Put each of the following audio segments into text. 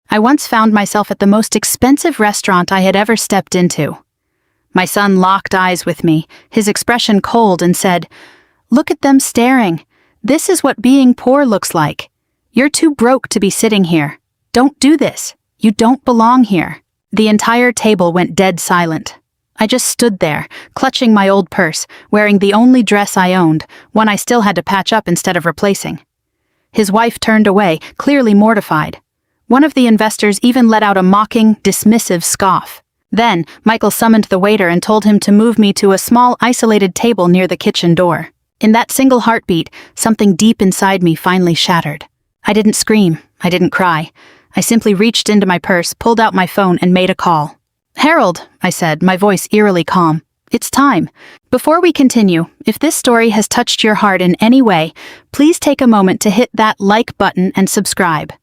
I once found myself at the most expensive restaurant I had ever stepped into. My son locked eyes with me, his expression cold, and said, "Look at them staring. This is what being poor looks like. You're too broke to be sitting here. Don't do this. You don't belong here." The entire table went dead silent. I just stood there, clutching my old purse, wearing the only dress I owned, one I still had to patch up instead of replacing. His wife turned away, clearly mortified. One of the investors even let out a mocking, dismissive scoff. Then, Michael summoned the waiter and told him to move me to a small, isolated table near the kitchen door. In that single heartbeat, something deep inside me finally shattered. I didn't scream. I didn't cry. I simply reached into my purse, pulled out my phone, and made a call. "Harold," I said, my voice eerily calm. "It's time. Before we continue, if this story has touched your heart in any way, please take a moment to hit that like button and subscribe.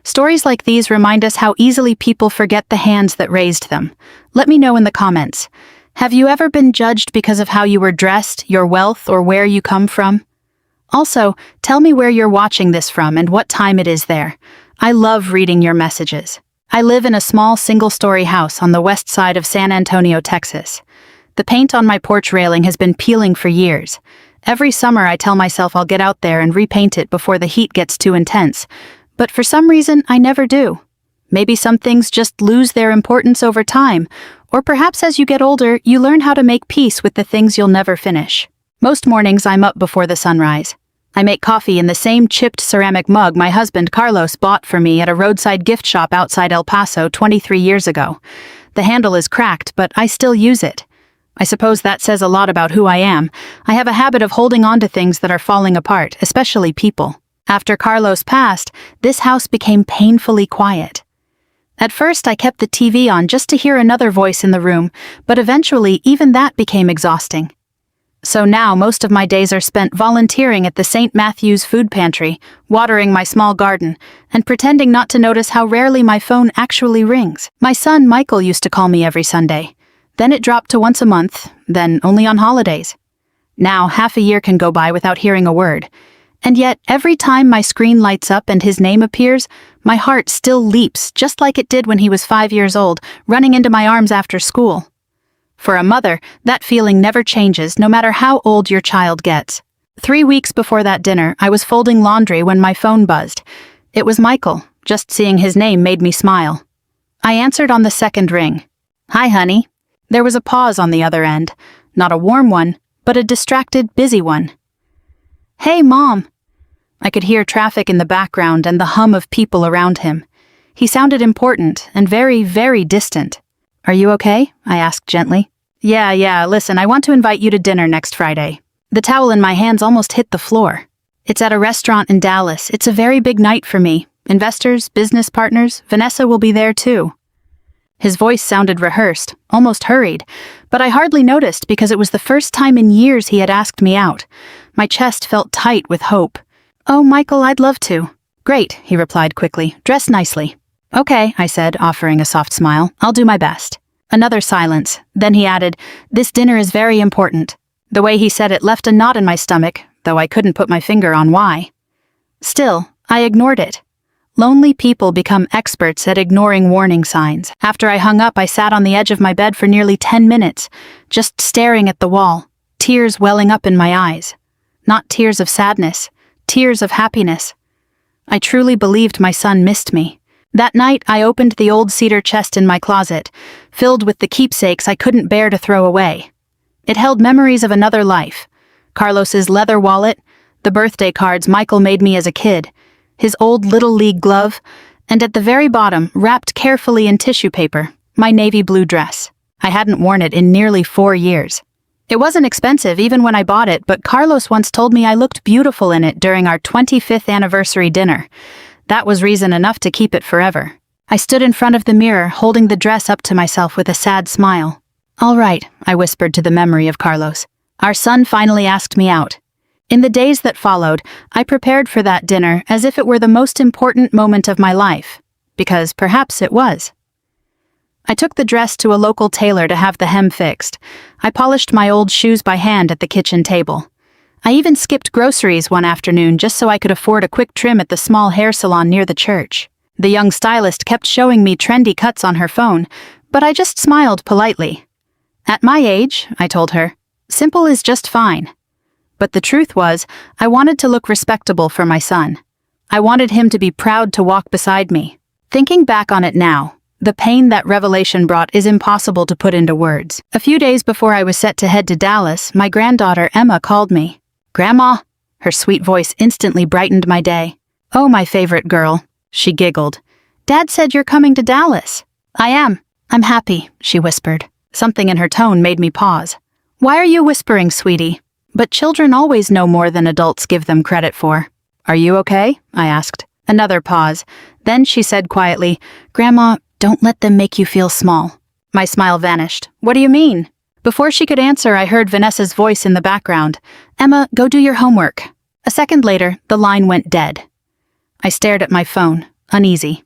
Stories like these remind us how easily people forget the hands that raised them. Let me know in the comments. Have you ever been judged because of how you were dressed, your wealth, or where you come from? Also, tell me where you're watching this from and what time it is there. I love reading your messages. I live in a small single-story house on the west side of San Antonio, Texas. The paint on my porch railing has been peeling for years. Every summer I tell myself I'll get out there and repaint it before the heat gets too intense, but for some reason I never do. Maybe some things just lose their importance over time, or perhaps as you get older, you learn how to make peace with the things you'll never finish. Most mornings I'm up before the sunrise. I make coffee in the same chipped ceramic mug my husband Carlos bought for me at a roadside gift shop outside El Paso 23 years ago. The handle is cracked, but I still use it. I suppose that says a lot about who I am. I have a habit of holding on to things that are falling apart, especially people. After Carlos passed, this house became painfully quiet. At first I kept the TV on just to hear another voice in the room, but eventually even that became exhausting. So now most of my days are spent volunteering at the St. Matthew's food pantry, watering my small garden, and pretending not to notice how rarely my phone actually rings. My son Michael used to call me every Sunday. Then it dropped to once a month, then only on holidays. Now half a year can go by without hearing a word. And yet every time my screen lights up and his name appears, my heart still leaps just like it did when he was 5 years old, running into my arms after school. For a mother, that feeling never changes no matter how old your child gets. 3 weeks before that dinner, I was folding laundry when my phone buzzed. It was Michael. Just seeing his name made me smile. I answered on the second ring. "Hi, honey." There was a pause on the other end. Not a warm one, but a distracted, busy one. "Hey, Mom." I could hear traffic in the background and the hum of people around him. He sounded important and very, very distant. "Are you okay?" I asked gently. Yeah, listen, I want to invite you to dinner next Friday." The towel in my hands almost hit the floor. "It's at a restaurant in Dallas. It's a very big night for me. Investors, business partners, Vanessa will be there too." His voice sounded rehearsed, almost hurried, but I hardly noticed because it was the first time in years he had asked me out. My chest felt tight with hope. "Oh, Michael, I'd love to." "Great," he replied quickly. "Dress nicely." "Okay," I said, offering a soft smile. "I'll do my best." Another silence. Then he added, "This dinner is very important." The way he said it left a knot in my stomach, though I couldn't put my finger on why. Still, I ignored it. Lonely people become experts at ignoring warning signs. After I hung up, I sat on the edge of my bed for nearly 10 minutes, just staring at the wall, tears welling up in my eyes. Not tears of sadness, tears of happiness. I truly believed my son missed me. That night, I opened the old cedar chest in my closet, filled with the keepsakes I couldn't bear to throw away. It held memories of another life. Carlos's leather wallet, the birthday cards Michael made me as a kid, his old Little League glove, and at the very bottom, wrapped carefully in tissue paper, my navy blue dress. I hadn't worn it in nearly 4 years. It wasn't expensive even when I bought it, but Carlos once told me I looked beautiful in it during our 25th anniversary dinner. That was reason enough to keep it forever. I stood in front of the mirror, holding the dress up to myself with a sad smile. "All right," I whispered to the memory of Carlos. Our son finally asked me out. In the days that followed, I prepared for that dinner as if it were the most important moment of my life, because perhaps it was. I took the dress to a local tailor to have the hem fixed. I polished my old shoes by hand at the kitchen table. I even skipped groceries one afternoon just so I could afford a quick trim at the small hair salon near the church. The young stylist kept showing me trendy cuts on her phone, but I just smiled politely. At my age, I told her, simple is just fine. But the truth was, I wanted to look respectable for my son. I wanted him to be proud to walk beside me. Thinking back on it now, the pain that revelation brought is impossible to put into words. A few days before I was set to head to Dallas, my granddaughter Emma called me. "Grandma." Her sweet voice instantly brightened my day. "Oh, my favorite girl," she giggled. "Dad said you're coming to Dallas." "I am. I'm happy," she whispered. Something in her tone made me pause. "Why are you whispering, sweetie?" But children always know more than adults give them credit for. "Are you okay?" I asked. Another pause. Then she said quietly, "Grandma, don't let them make you feel small." My smile vanished. "What do you mean?" Before she could answer, I heard Vanessa's voice in the background. "Emma, go do your homework." A second later, the line went dead. I stared at my phone, uneasy.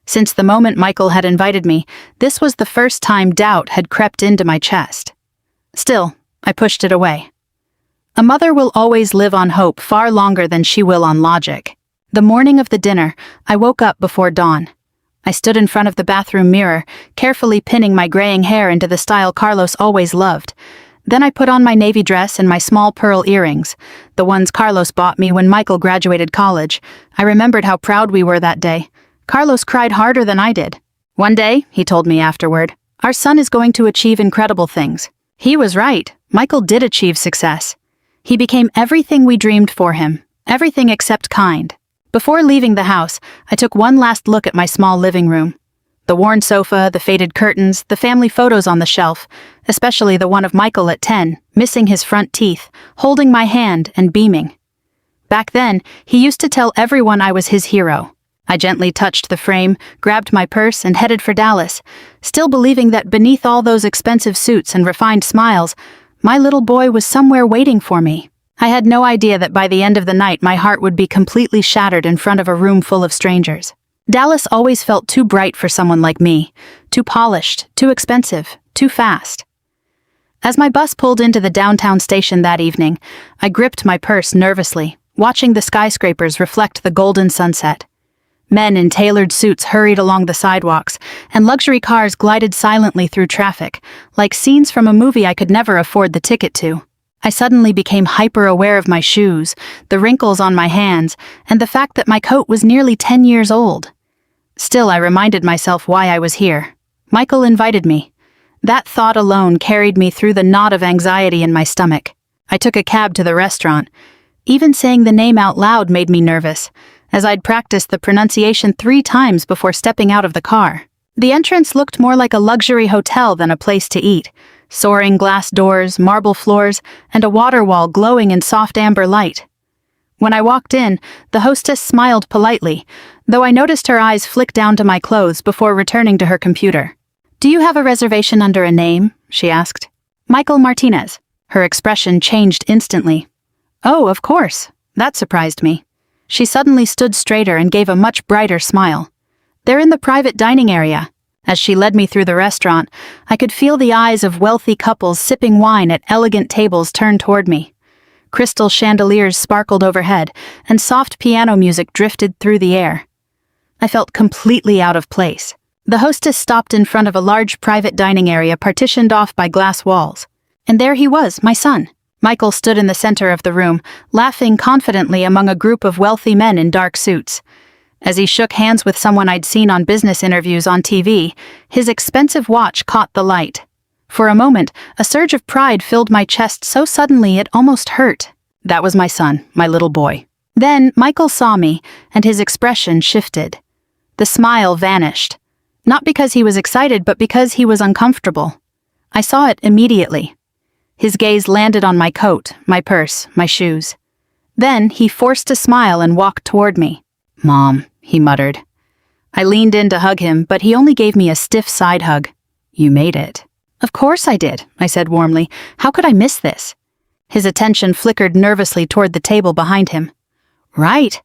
Since the moment Michael had invited me, this was the first time doubt had crept into my chest. Still, I pushed it away. A mother will always live on hope far longer than she will on logic. The morning of the dinner, I woke up before dawn. I stood in front of the bathroom mirror, carefully pinning my graying hair into the style Carlos always loved. Then I put on my navy dress and my small pearl earrings, the ones Carlos bought me when Michael graduated college. I remembered how proud we were that day. Carlos cried harder than I did. "One day," he told me afterward, "our son is going to achieve incredible things." He was right. Michael did achieve success. He became everything we dreamed for him, everything except kind. Before leaving the house, I took one last look at my small living room. The worn sofa, the faded curtains, the family photos on the shelf, especially the one of Michael at 10, missing his front teeth, holding my hand and beaming. Back then, he used to tell everyone I was his hero. I gently touched the frame, grabbed my purse, and headed for Dallas, still believing that beneath all those expensive suits and refined smiles, my little boy was somewhere waiting for me. I had no idea that by the end of the night my heart would be completely shattered in front of a room full of strangers. Dallas always felt too bright for someone like me, too polished, too expensive, too fast. As my bus pulled into the downtown station that evening, I gripped my purse nervously, watching the skyscrapers reflect the golden sunset. Men in tailored suits hurried along the sidewalks, and luxury cars glided silently through traffic, like scenes from a movie I could never afford the ticket to. I suddenly became hyper-aware of my shoes, the wrinkles on my hands, and the fact that my coat was nearly 10 years old. Still, I reminded myself why I was here. Michael invited me. That thought alone carried me through the knot of anxiety in my stomach. I took a cab to the restaurant. Even saying the name out loud made me nervous, as I'd practiced the pronunciation 3 times before stepping out of the car. The entrance looked more like a luxury hotel than a place to eat. Soaring glass doors, marble floors, and a water wall glowing in soft amber light. When I walked in, the hostess smiled politely, though I noticed her eyes flick down to my clothes before returning to her computer. "Do you have a reservation under a name?" she asked. "Michael Martinez." Her expression changed instantly. "Oh, of course." That surprised me. She suddenly stood straighter and gave a much brighter smile. "They're in the private dining area." As she led me through the restaurant, I could feel the eyes of wealthy couples sipping wine at elegant tables turned toward me. Crystal chandeliers sparkled overhead, and soft piano music drifted through the air. I felt completely out of place. The hostess stopped in front of a large private dining area partitioned off by glass walls. And there he was, my son. Michael stood in the center of the room, laughing confidently among a group of wealthy men in dark suits. As he shook hands with someone I'd seen on business interviews on TV, his expensive watch caught the light. For a moment, a surge of pride filled my chest so suddenly it almost hurt. That was my son, my little boy. Then Michael saw me, and his expression shifted. The smile vanished. Not because he was excited, but because he was uncomfortable. I saw it immediately. His gaze landed on my coat, my purse, my shoes. Then he forced a smile and walked toward me. "Mom," he muttered. I leaned in to hug him, but he only gave me a stiff side hug. "You made it." "Of course I did," I said warmly. "How could I miss this?" His attention flickered nervously toward the table behind him. "Right."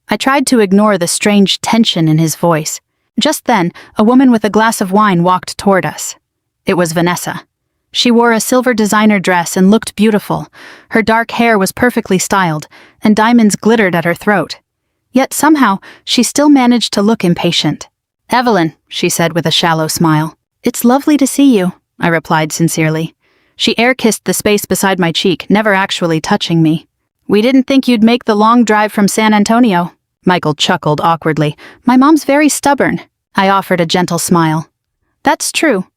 I tried to ignore the strange tension in his voice. Just then, a woman with a glass of wine walked toward us. It was Vanessa. She wore a silver designer dress and looked beautiful. Her dark hair was perfectly styled, and diamonds glittered at her throat. Yet somehow, she still managed to look impatient. "Evelyn," she said with a shallow smile. "It's lovely to see you," I replied sincerely. She air-kissed the space beside my cheek, never actually touching me. "We didn't think you'd make the long drive from San Antonio." Michael chuckled awkwardly. "My mom's very stubborn." I offered a gentle smile. "That's true."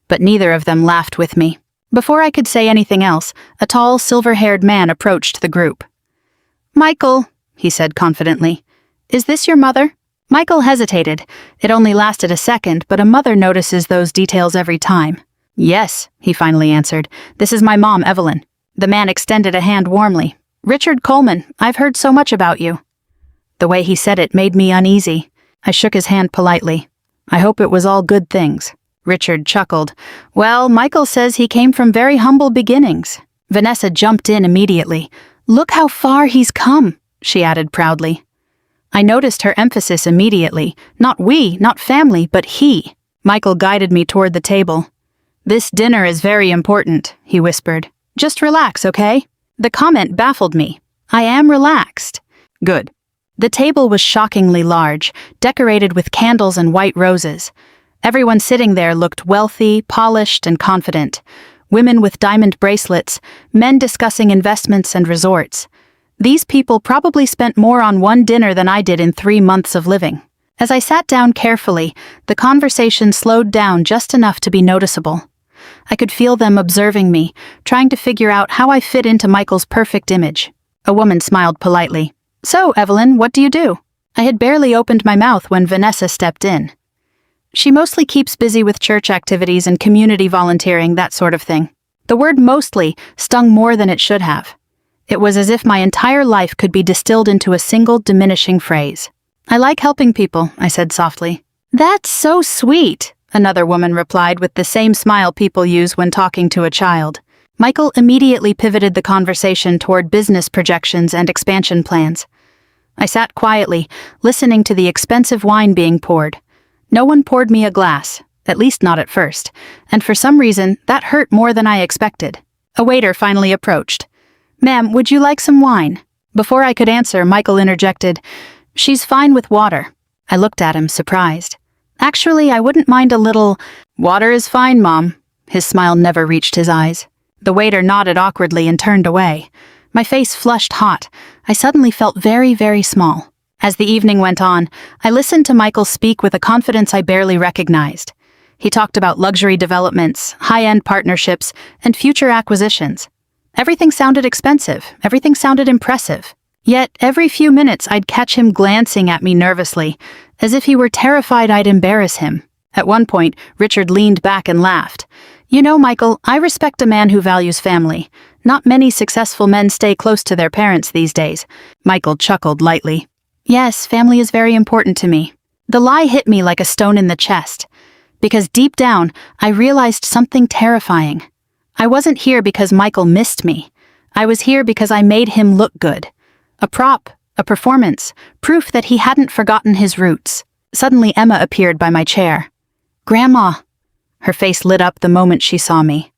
But neither of them laughed with me. Before I could say anything else, a tall, silver-haired man approached the group. "Michael," he said confidently, "is this your mother?" Michael hesitated. It only lasted a second, but a mother notices those details every time. "Yes," he finally answered. "This is my mom, Evelyn." The man extended a hand warmly. "Richard Coleman, I've heard so much about you." The way he said it made me uneasy. I shook his hand politely. "I hope it was all good things." Richard chuckled. "Well, Michael says he came from very humble beginnings." Vanessa jumped in immediately. "Look how far he's come," she added proudly. I noticed her emphasis immediately. Not we, not family, but he. Michael guided me toward the table. "This dinner is very important," he whispered. "Just relax, okay?" The comment baffled me. I am relaxed. Good. The table was shockingly large, decorated with candles and white roses. Everyone sitting there looked wealthy, polished, and confident. Women with diamond bracelets, men discussing investments and resorts. These people probably spent more on one dinner than I did in 3 months of living. As I sat down carefully, the conversation slowed down just enough to be noticeable. I could feel them observing me, trying to figure out how I fit into Michael's perfect image. A woman smiled politely. "So, Evelyn, what do you do?" I had barely opened my mouth when Vanessa stepped in. "She mostly keeps busy with church activities and community volunteering, that sort of thing." The word "mostly" stung more than it should have. It was as if my entire life could be distilled into a single diminishing phrase. "I like helping people," I said softly. "That's so sweet," another woman replied with the same smile people use when talking to a child. Michael immediately pivoted the conversation toward business projections and expansion plans. I sat quietly, listening to the expensive wine being poured. No one poured me a glass, at least not at first, and for some reason, that hurt more than I expected. A waiter finally approached. "Ma'am, would you like some wine?" Before I could answer, Michael interjected, "She's fine with water." I looked at him, surprised. "Actually, I wouldn't mind a little—" "Water is fine, Mom." His smile never reached his eyes. The waiter nodded awkwardly and turned away. My face flushed hot. I suddenly felt very, very small. As the evening went on, I listened to Michael speak with a confidence I barely recognized. He talked about luxury developments, high-end partnerships, and future acquisitions. Everything sounded expensive. Everything sounded impressive. Yet, every few minutes I'd catch him glancing at me nervously, as if he were terrified I'd embarrass him. At one point, Richard leaned back and laughed. "You know, Michael, I respect a man who values family. Not many successful men stay close to their parents these days." Michael chuckled lightly. "Yes, family is very important to me." The lie hit me like a stone in the chest. Because deep down, I realized something terrifying. I wasn't here because Michael missed me. I was here because I made him look good. A prop, a performance, proof that he hadn't forgotten his roots. Suddenly Emma appeared by my chair. "Grandma." Her face lit up the moment she saw me.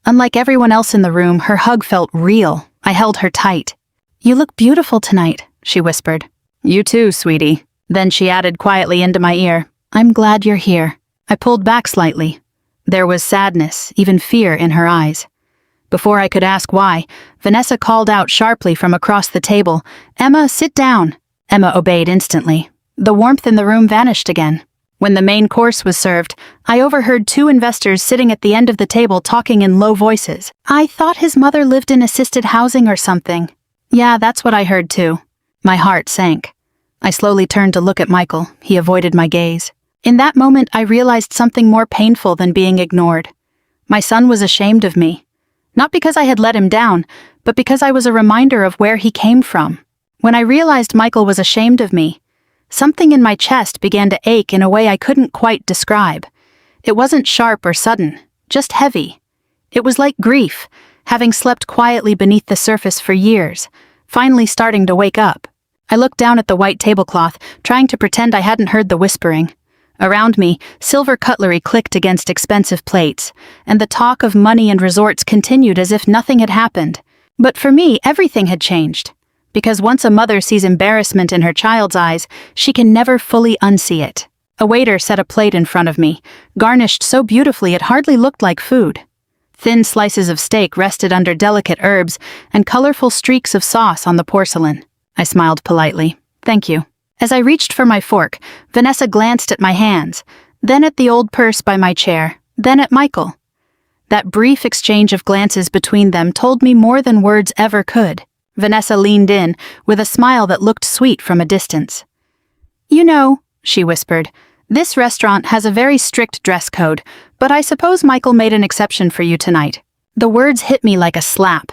Unlike everyone else in the room, her hug felt real. I held her tight. "You look beautiful tonight," she whispered. "You too, sweetie." Then she added quietly into my ear, "I'm glad you're here." I pulled back slightly. There was sadness, even fear in her eyes. Before I could ask why, Vanessa called out sharply from across the table, "Emma, sit down." Emma obeyed instantly. The warmth in the room vanished again. When the main course was served, I overheard 2 investors sitting at the end of the table talking in low voices. "I thought his mother lived in assisted housing or something." "Yeah, that's what I heard too." My heart sank. I slowly turned to look at Michael. He avoided my gaze. In that moment, I realized something more painful than being ignored. My son was ashamed of me. Not because I had let him down, but because I was a reminder of where he came from. When I realized Michael was ashamed of me, something in my chest began to ache in a way I couldn't quite describe. It wasn't sharp or sudden, just heavy. It was like grief, having slept quietly beneath the surface for years, finally starting to wake up. I looked down at the white tablecloth, trying to pretend I hadn't heard the whispering. Around me, silver cutlery clicked against expensive plates, and the talk of money and resorts continued as if nothing had happened. But for me, everything had changed. Because once a mother sees embarrassment in her child's eyes, she can never fully unsee it. A waiter set a plate in front of me, garnished so beautifully it hardly looked like food. Thin slices of steak rested under delicate herbs and colorful streaks of sauce on the porcelain. I smiled politely. Thank you. As I reached for my fork, Vanessa glanced at my hands, then at the old purse by my chair, then at Michael. That brief exchange of glances between them told me more than words ever could. Vanessa leaned in, with a smile that looked sweet from a distance. You know, she whispered, this restaurant has a very strict dress code, but I suppose Michael made an exception for you tonight. The words hit me like a slap.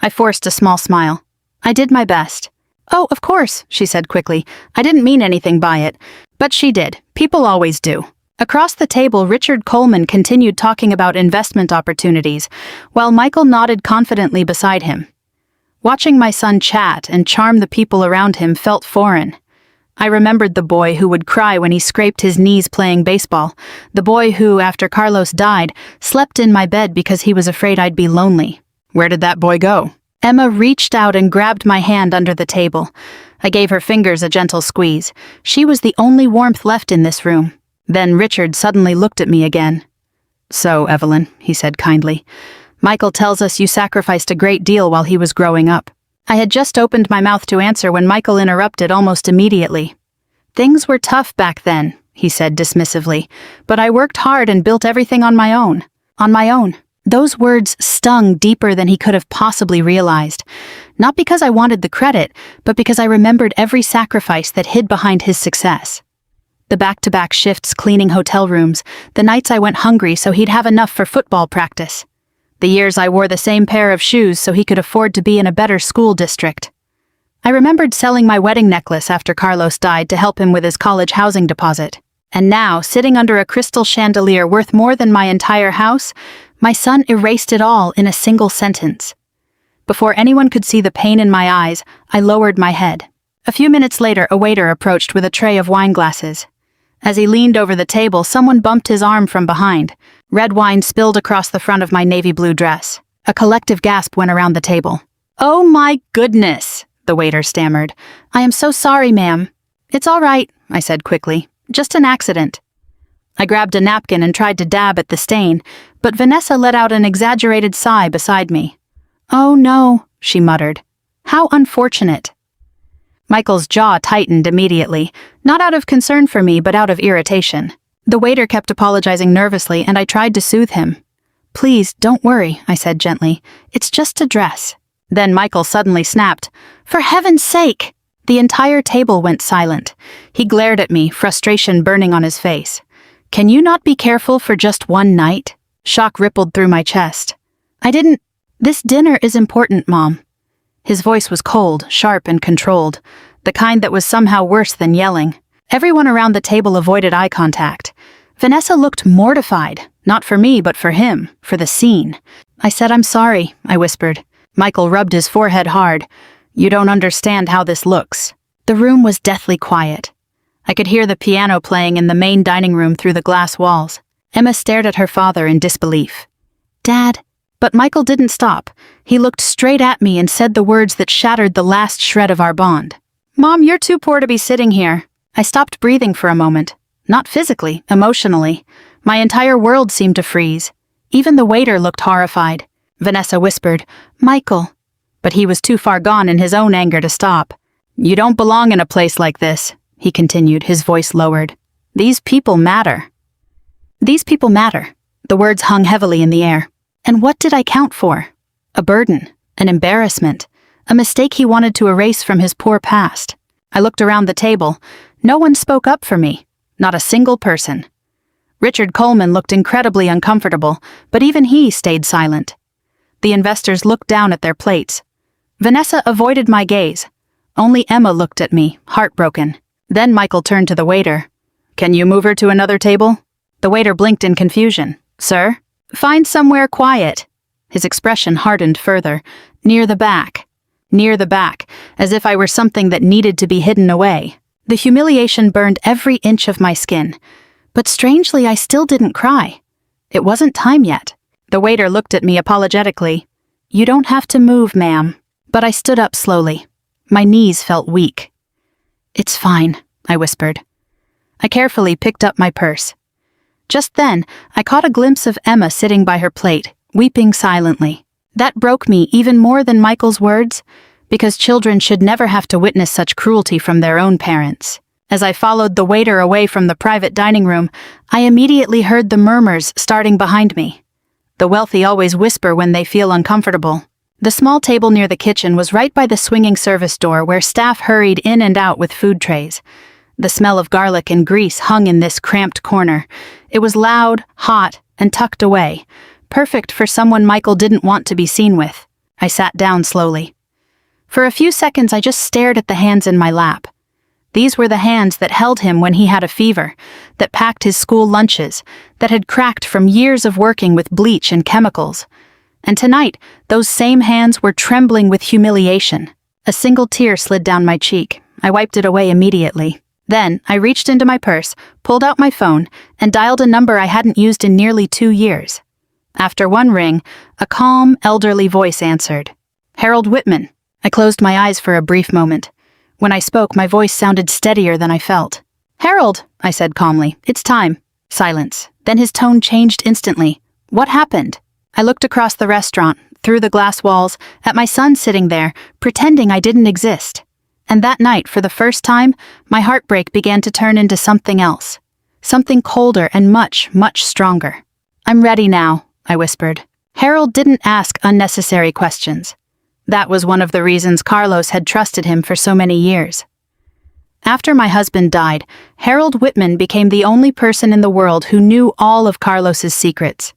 I forced a small smile. I did my best. Oh, of course, she said quickly. I didn't mean anything by it. But she did. People always do. Across the table, Richard Coleman continued talking about investment opportunities, while Michael nodded confidently beside him. Watching my son chat and charm the people around him felt foreign. I remembered the boy who would cry when he scraped his knees playing baseball, the boy who, after Carlos died, slept in my bed because he was afraid I'd be lonely. Where did that boy go? Emma reached out and grabbed my hand under the table. I gave her fingers a gentle squeeze. She was the only warmth left in this room. Then Richard suddenly looked at me again. So, Evelyn, he said kindly, Michael tells us you sacrificed a great deal while he was growing up. I had just opened my mouth to answer when Michael interrupted almost immediately. Things were tough back then, he said dismissively, but I worked hard and built everything on my own. On my own. Those words stung deeper than he could have possibly realized. Not because I wanted the credit, but because I remembered every sacrifice that hid behind his success. The back-to-back shifts cleaning hotel rooms, the nights I went hungry so he'd have enough for football practice. The years I wore the same pair of shoes so he could afford to be in a better school district. I remembered selling my wedding necklace after Carlos died to help him with his college housing deposit. And now, sitting under a crystal chandelier worth more than my entire house, my son erased it all in a single sentence. Before anyone could see the pain in my eyes, I lowered my head. A few minutes later, a waiter approached with a tray of wine glasses. As he leaned over the table, someone bumped his arm from behind. Red wine spilled across the front of my navy blue dress. A collective gasp went around the table. "Oh my goodness," the waiter stammered. "I am so sorry, ma'am." "It's all right," I said quickly. "Just an accident." I grabbed a napkin and tried to dab at the stain, but Vanessa let out an exaggerated sigh beside me. "Oh no," she muttered. "How unfortunate." Michael's jaw tightened immediately, not out of concern for me but out of irritation. The waiter kept apologizing nervously and I tried to soothe him. "Please, don't worry," I said gently. "It's just a dress." Then Michael suddenly snapped, "For heaven's sake!" The entire table went silent. He glared at me, frustration burning on his face. "Can you not be careful for just one night?" Shock rippled through my chest. This dinner is important, Mom." His voice was cold, sharp, and controlled, the kind that was somehow worse than yelling. Everyone around the table avoided eye contact. Vanessa looked mortified, not for me but for him, for the scene. I said, "I'm sorry," I whispered. Michael rubbed his forehead hard. "You don't understand how this looks." The room was deathly quiet. I could hear the piano playing in the main dining room through the glass walls. Emma stared at her father in disbelief. "Dad," but Michael didn't stop. He looked straight at me and said the words that shattered the last shred of our bond. "Mom, you're too poor to be sitting here." I stopped breathing for a moment. Not physically, emotionally. My entire world seemed to freeze. Even the waiter looked horrified. Vanessa whispered, "Michael." But he was too far gone in his own anger to stop. "You don't belong in a place like this," he continued, his voice lowered. "These people matter." These people matter. The words hung heavily in the air. And what did I count for? A burden, an embarrassment, a mistake he wanted to erase from his poor past. I looked around the table. No one spoke up for me. Not a single person. Richard Coleman looked incredibly uncomfortable, but even he stayed silent. The investors looked down at their plates. Vanessa avoided my gaze. Only Emma looked at me, heartbroken. Then Michael turned to the waiter. "Can you move her to another table?" The waiter blinked in confusion. "Sir?" "Find somewhere quiet." His expression hardened further. "Near the back." Near the back, as if I were something that needed to be hidden away. The humiliation burned every inch of my skin. But strangely, I still didn't cry. It wasn't time yet. The waiter looked at me apologetically. "You don't have to move, ma'am." But I stood up slowly. My knees felt weak. "It's fine," I whispered. I carefully picked up my purse. Just then, I caught a glimpse of Emma sitting by her plate, weeping silently. That broke me even more than Michael's words, because children should never have to witness such cruelty from their own parents. As I followed the waiter away from the private dining room, I immediately heard the murmurs starting behind me. The wealthy always whisper when they feel uncomfortable. The small table near the kitchen was right by the swinging service door where staff hurried in and out with food trays. The smell of garlic and grease hung in this cramped corner. It was loud, hot, and tucked away, perfect for someone Michael didn't want to be seen with. I sat down slowly. For a few seconds I just stared at the hands in my lap. These were the hands that held him when he had a fever, that packed his school lunches, that had cracked from years of working with bleach and chemicals. And tonight, those same hands were trembling with humiliation. A single tear slid down my cheek. I wiped it away immediately. Then, I reached into my purse, pulled out my phone, and dialed a number I hadn't used in nearly 2 years. After one ring, a calm, elderly voice answered. "Harold Whitman." I closed my eyes for a brief moment. When I spoke, my voice sounded steadier than I felt. "Harold," I said calmly, "it's time." Silence. Then his tone changed instantly. "What happened?" I looked across the restaurant, through the glass walls, at my son sitting there, pretending I didn't exist. And that night, for the first time, my heartbreak began to turn into something else. Something colder and much, much stronger. "I'm ready now," I whispered. Harold didn't ask unnecessary questions. That was one of the reasons Carlos had trusted him for so many years. After my husband died, Harold Whitman became the only person in the world who knew all of Carlos's secrets.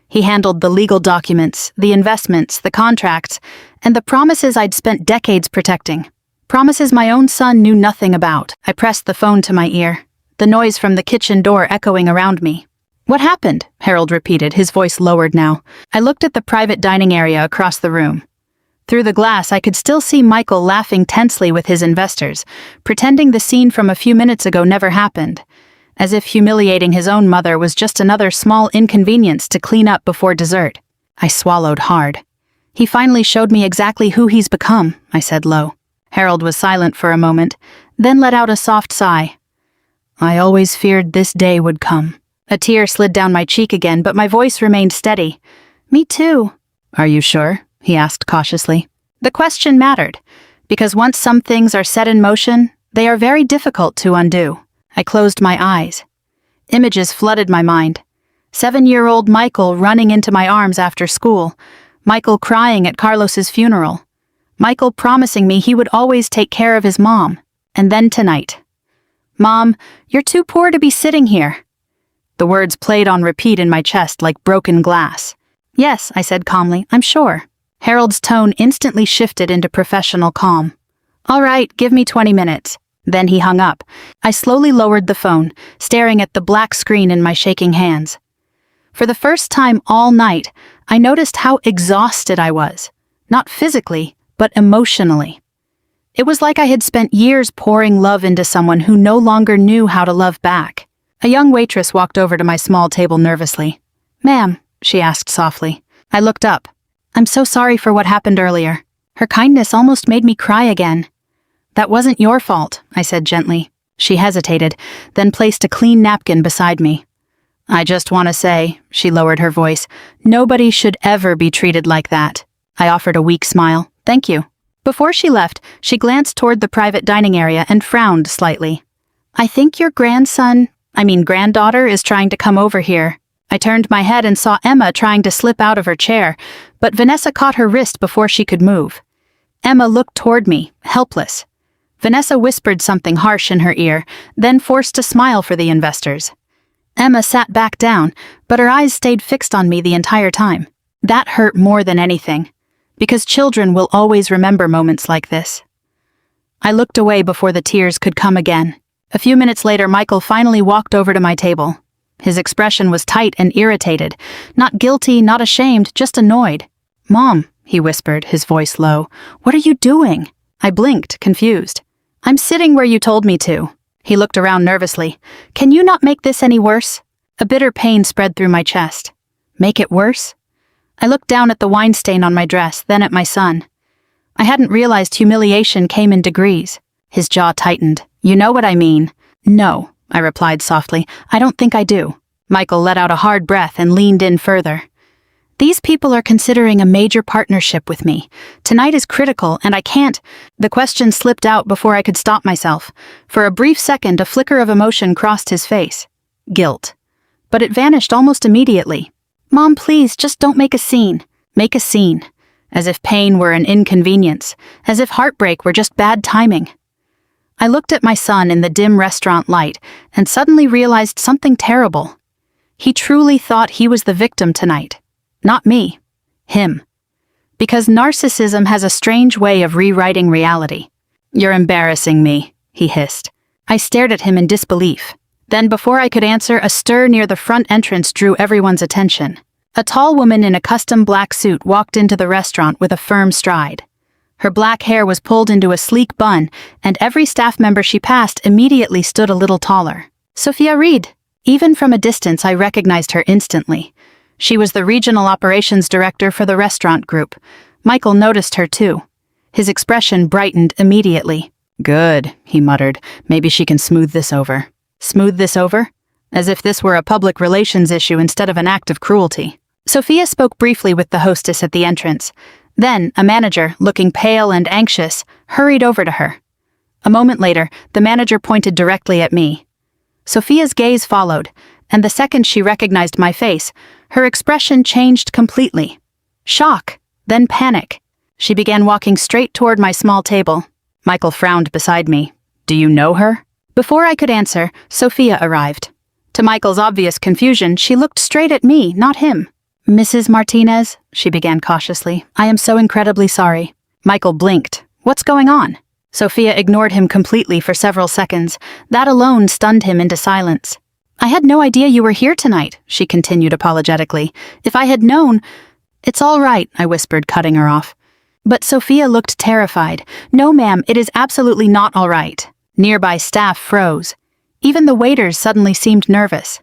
He handled the legal documents, the investments, the contracts, and the promises I'd spent decades protecting. Promises my own son knew nothing about. I pressed the phone to my ear, the noise from the kitchen door echoing around me. "What happened?" Harold repeated, his voice lowered now. I looked at the private dining area across the room. Through the glass, I could still see Michael laughing tensely with his investors, pretending the scene from a few minutes ago never happened, as if humiliating his own mother was just another small inconvenience to clean up before dessert. I swallowed hard. "He finally showed me exactly who he's become," I said low. Harold was silent for a moment, then let out a soft sigh. "I always feared this day would come." A tear slid down my cheek again, but my voice remained steady. "Me too." "Are you sure?" he asked cautiously. The question mattered, because once some things are set in motion, they are very difficult to undo. I closed my eyes. Images flooded my mind. 7-year-old Michael running into my arms after school, Michael crying at Carlos's funeral, Michael promising me he would always take care of his mom, and then tonight. "Mom, you're too poor to be sitting here." The words played on repeat in my chest like broken glass. "Yes," I said calmly, "I'm sure." Harold's tone instantly shifted into professional calm. "All right, give me 20 minutes. Then he hung up. I slowly lowered the phone, staring at the black screen in my shaking hands. For the first time all night, I noticed how exhausted I was. Not physically, but emotionally. It was like I had spent years pouring love into someone who no longer knew how to love back. A young waitress walked over to my small table nervously. "Ma'am," she asked softly. I looked up. "I'm so sorry for what happened earlier." Her kindness almost made me cry again. "That wasn't your fault," I said gently. She hesitated, then placed a clean napkin beside me. "I just want to say," she lowered her voice, "nobody should ever be treated like that." I offered a weak smile. "Thank you." Before she left, she glanced toward the private dining area and frowned slightly. "I think your granddaughter is trying to come over here." I turned my head and saw Emma trying to slip out of her chair, but Vanessa caught her wrist before she could move. Emma looked toward me, helpless. Vanessa whispered something harsh in her ear, then forced a smile for the investors. Emma sat back down, but her eyes stayed fixed on me the entire time. That hurt more than anything, because children will always remember moments like this. I looked away before the tears could come again. A few minutes later, Michael finally walked over to my table. His expression was tight and irritated, not guilty, not ashamed, just annoyed. "Mom," he whispered, his voice low, "what are you doing?" I blinked, confused. "I'm sitting where you told me to." He looked around nervously. "Can you not make this any worse?" A bitter pain spread through my chest. "Make it worse?" I looked down at the wine stain on my dress, then at my son. I hadn't realized humiliation came in degrees. His jaw tightened. You know what I mean? No, I replied softly. I don't think I do. Michael let out a hard breath and leaned in further. These people are considering a major partnership with me. Tonight is critical, and I can't. The question slipped out before I could stop myself. For a brief second, a flicker of emotion crossed his face. Guilt. But it vanished almost immediately. Mom, please, just don't make a scene. Make a scene. As if pain were an inconvenience. As if heartbreak were just bad timing. I looked at my son in the dim restaurant light and suddenly realized something terrible. He truly thought he was the victim tonight. Not me. Him. Because narcissism has a strange way of rewriting reality. You're embarrassing me, he hissed. I stared at him in disbelief. Then, before I could answer, a stir near the front entrance drew everyone's attention. A tall woman in a custom black suit walked into the restaurant with a firm stride. Her black hair was pulled into a sleek bun, and every staff member she passed immediately stood a little taller. Sophia Reed. Even from a distance, I recognized her instantly. She was the regional operations director for the restaurant group. Michael noticed her too. His expression brightened immediately. Good, he muttered. Maybe she can smooth this over. Smooth this over? As if this were a public relations issue instead of an act of cruelty. Sophia spoke briefly with the hostess at the entrance. Then, a manager, looking pale and anxious, hurried over to her. A moment later, the manager pointed directly at me. Sophia's gaze followed, and the second she recognized my face, her expression changed completely. Shock, then panic. She began walking straight toward my small table. Michael frowned beside me. Do you know her? Before I could answer, Sophia arrived. To Michael's obvious confusion, she looked straight at me, not him. Mrs. Martinez, she began cautiously, I am so incredibly sorry. Michael blinked. What's going on? Sophia ignored him completely for several seconds. That alone stunned him into silence. I had no idea you were here tonight, she continued apologetically. If I had known... It's all right, I whispered, cutting her off. But Sophia looked terrified. No, ma'am, it is absolutely not all right. Nearby staff froze. Even the waiters suddenly seemed nervous.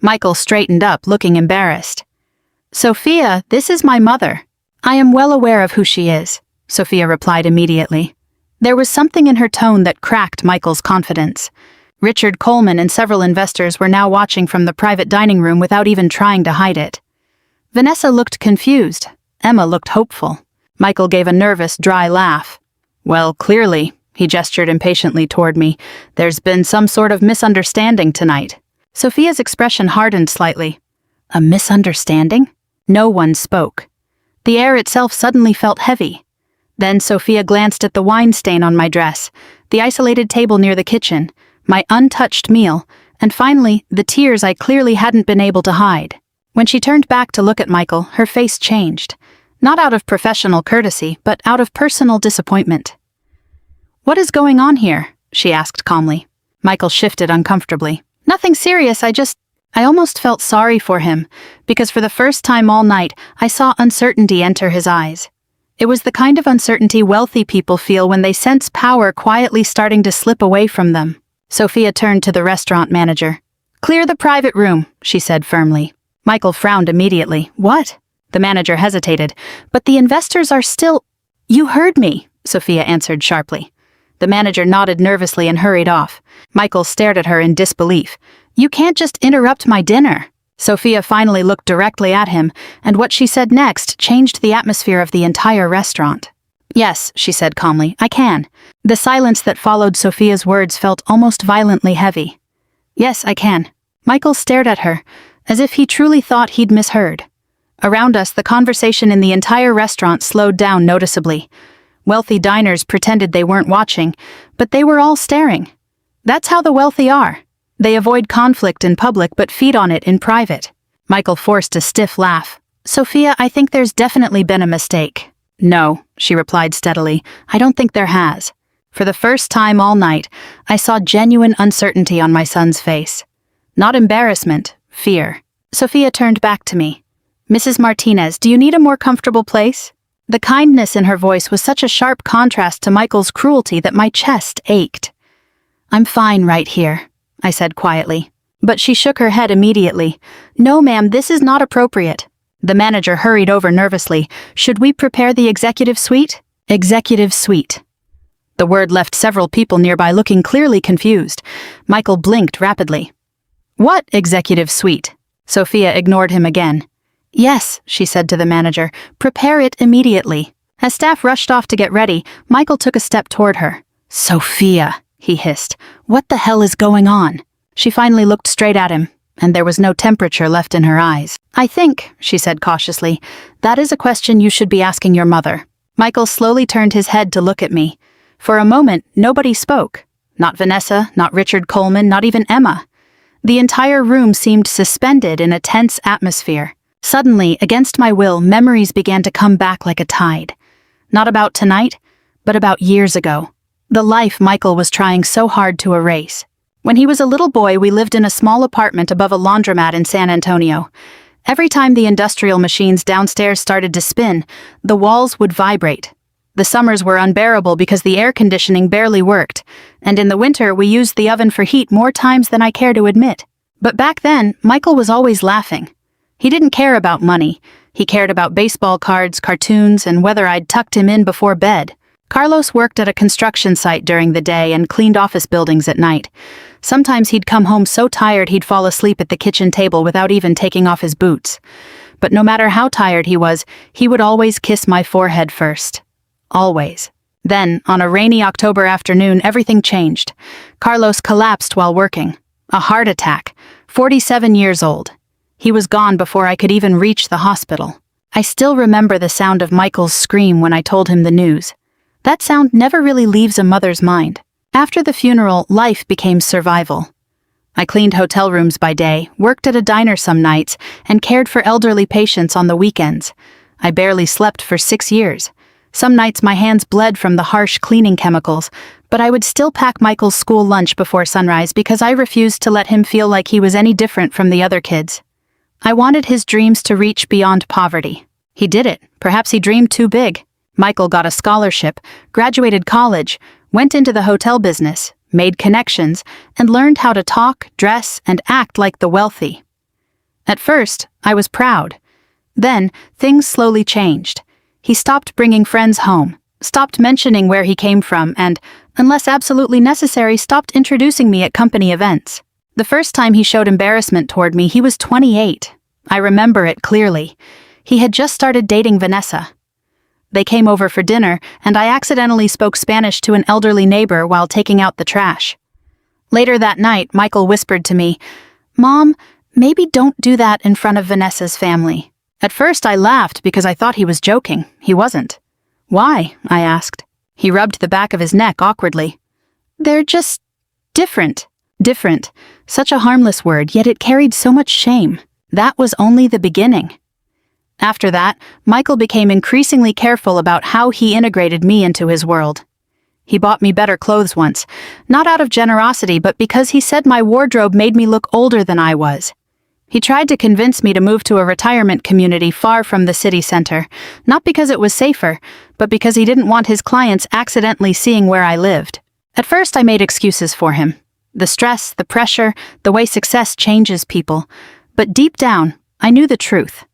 Michael straightened up, looking embarrassed. Sophia, this is my mother. I am well aware of who she is, Sophia replied immediately. There was something in her tone that cracked Michael's confidence. Richard Coleman and several investors were now watching from the private dining room without even trying to hide it. Vanessa looked confused. Emma looked hopeful. Michael gave a nervous, dry laugh. Well, clearly, he gestured impatiently toward me, there's been some sort of misunderstanding tonight. Sophia's expression hardened slightly. A misunderstanding? No one spoke. The air itself suddenly felt heavy. Then Sophia glanced at the wine stain on my dress, the isolated table near the kitchen, my untouched meal, and finally, the tears I clearly hadn't been able to hide. When she turned back to look at Michael, her face changed. Not out of professional courtesy, but out of personal disappointment. What is going on here? She asked calmly. Michael shifted uncomfortably. Nothing serious, I almost felt sorry for him, because for the first time all night, I saw uncertainty enter his eyes. It was the kind of uncertainty wealthy people feel when they sense power quietly starting to slip away from them. Sophia turned to the restaurant manager. Clear the private room, she said firmly. Michael frowned immediately. What? The manager hesitated. But the investors are still... You heard me, Sophia answered sharply. The manager nodded nervously and hurried off. Michael stared at her in disbelief. You can't just interrupt my dinner. Sophia finally looked directly at him, and what she said next changed the atmosphere of the entire restaurant. Yes, she said calmly, I can. The silence that followed Sophia's words felt almost violently heavy. Yes, I can. Michael stared at her, as if he truly thought he'd misheard. Around us, the conversation in the entire restaurant slowed down noticeably. Wealthy diners pretended they weren't watching, but they were all staring. That's how the wealthy are. They avoid conflict in public but feed on it in private. Michael forced a stiff laugh. Sophia, I think there's definitely been a mistake. No, she replied steadily. I don't think there has. For the first time all night, I saw genuine uncertainty on my son's face. Not embarrassment, fear. Sophia turned back to me. Mrs. Martinez, do you need a more comfortable place? The kindness in her voice was such a sharp contrast to Michael's cruelty that my chest ached. I'm fine right here, I said quietly. But she shook her head immediately. No, ma'am, this is not appropriate. The manager hurried over nervously. Should we prepare the executive suite? Executive suite. The word left several people nearby looking clearly confused. Michael blinked rapidly. What executive suite? Sophia ignored him again. Yes, she said to the manager. Prepare it immediately. As staff rushed off to get ready, Michael took a step toward her. Sophia, he hissed. What the hell is going on? She finally looked straight at him, and there was no temperature left in her eyes. I think, she said cautiously, that is a question you should be asking your mother. Michael slowly turned his head to look at me. For a moment, nobody spoke. Not Vanessa, not Richard Coleman, not even Emma. The entire room seemed suspended in a tense atmosphere. Suddenly, against my will, memories began to come back like a tide. Not about tonight, but about years ago. The life Michael was trying so hard to erase. When he was a little boy, we lived in a small apartment above a laundromat in San Antonio. Every time the industrial machines downstairs started to spin, the walls would vibrate. The summers were unbearable because the air conditioning barely worked, and in the winter we used the oven for heat more times than I care to admit. But back then, Michael was always laughing. He didn't care about money. He cared about baseball cards, cartoons, and whether I'd tucked him in before bed. Carlos worked at a construction site during the day and cleaned office buildings at night. Sometimes he'd come home so tired he'd fall asleep at the kitchen table without even taking off his boots. But no matter how tired he was, he would always kiss my forehead first. Always. Then, on a rainy October afternoon, everything changed. Carlos collapsed while working. A heart attack. 47 years old. He was gone before I could even reach the hospital. I still remember the sound of Michael's scream when I told him the news. That sound never really leaves a mother's mind. After the funeral, life became survival. I cleaned hotel rooms by day, worked at a diner some nights, and cared for elderly patients on the weekends. I barely slept for 6 years. Some nights my hands bled from the harsh cleaning chemicals, but I would still pack Michael's school lunch before sunrise because I refused to let him feel like he was any different from the other kids. I wanted his dreams to reach beyond poverty. He did it. Perhaps he dreamed too big. Michael got a scholarship, graduated college, went into the hotel business, made connections, and learned how to talk, dress, and act like the wealthy. At first, I was proud. Then, things slowly changed. He stopped bringing friends home, stopped mentioning where he came from, and, unless absolutely necessary, stopped introducing me at company events. The first time he showed embarrassment toward me, he was 28. I remember it clearly. He had just started dating Vanessa. They came over for dinner, and I accidentally spoke Spanish to an elderly neighbor while taking out the trash. Later that night, Michael whispered to me, "Mom, maybe don't do that in front of Vanessa's family." At first I laughed because I thought he was joking. He wasn't. "Why?" I asked. He rubbed the back of his neck awkwardly. "They're just different." Different. Such a harmless word, yet it carried so much shame. That was only the beginning. After that, Michael became increasingly careful about how he integrated me into his world. He bought me better clothes once, not out of generosity, but because he said my wardrobe made me look older than I was. He tried to convince me to move to a retirement community far from the city center, not because it was safer, but because he didn't want his clients accidentally seeing where I lived. At first I made excuses for him. The stress, the pressure, the way success changes people. But deep down, I knew the truth.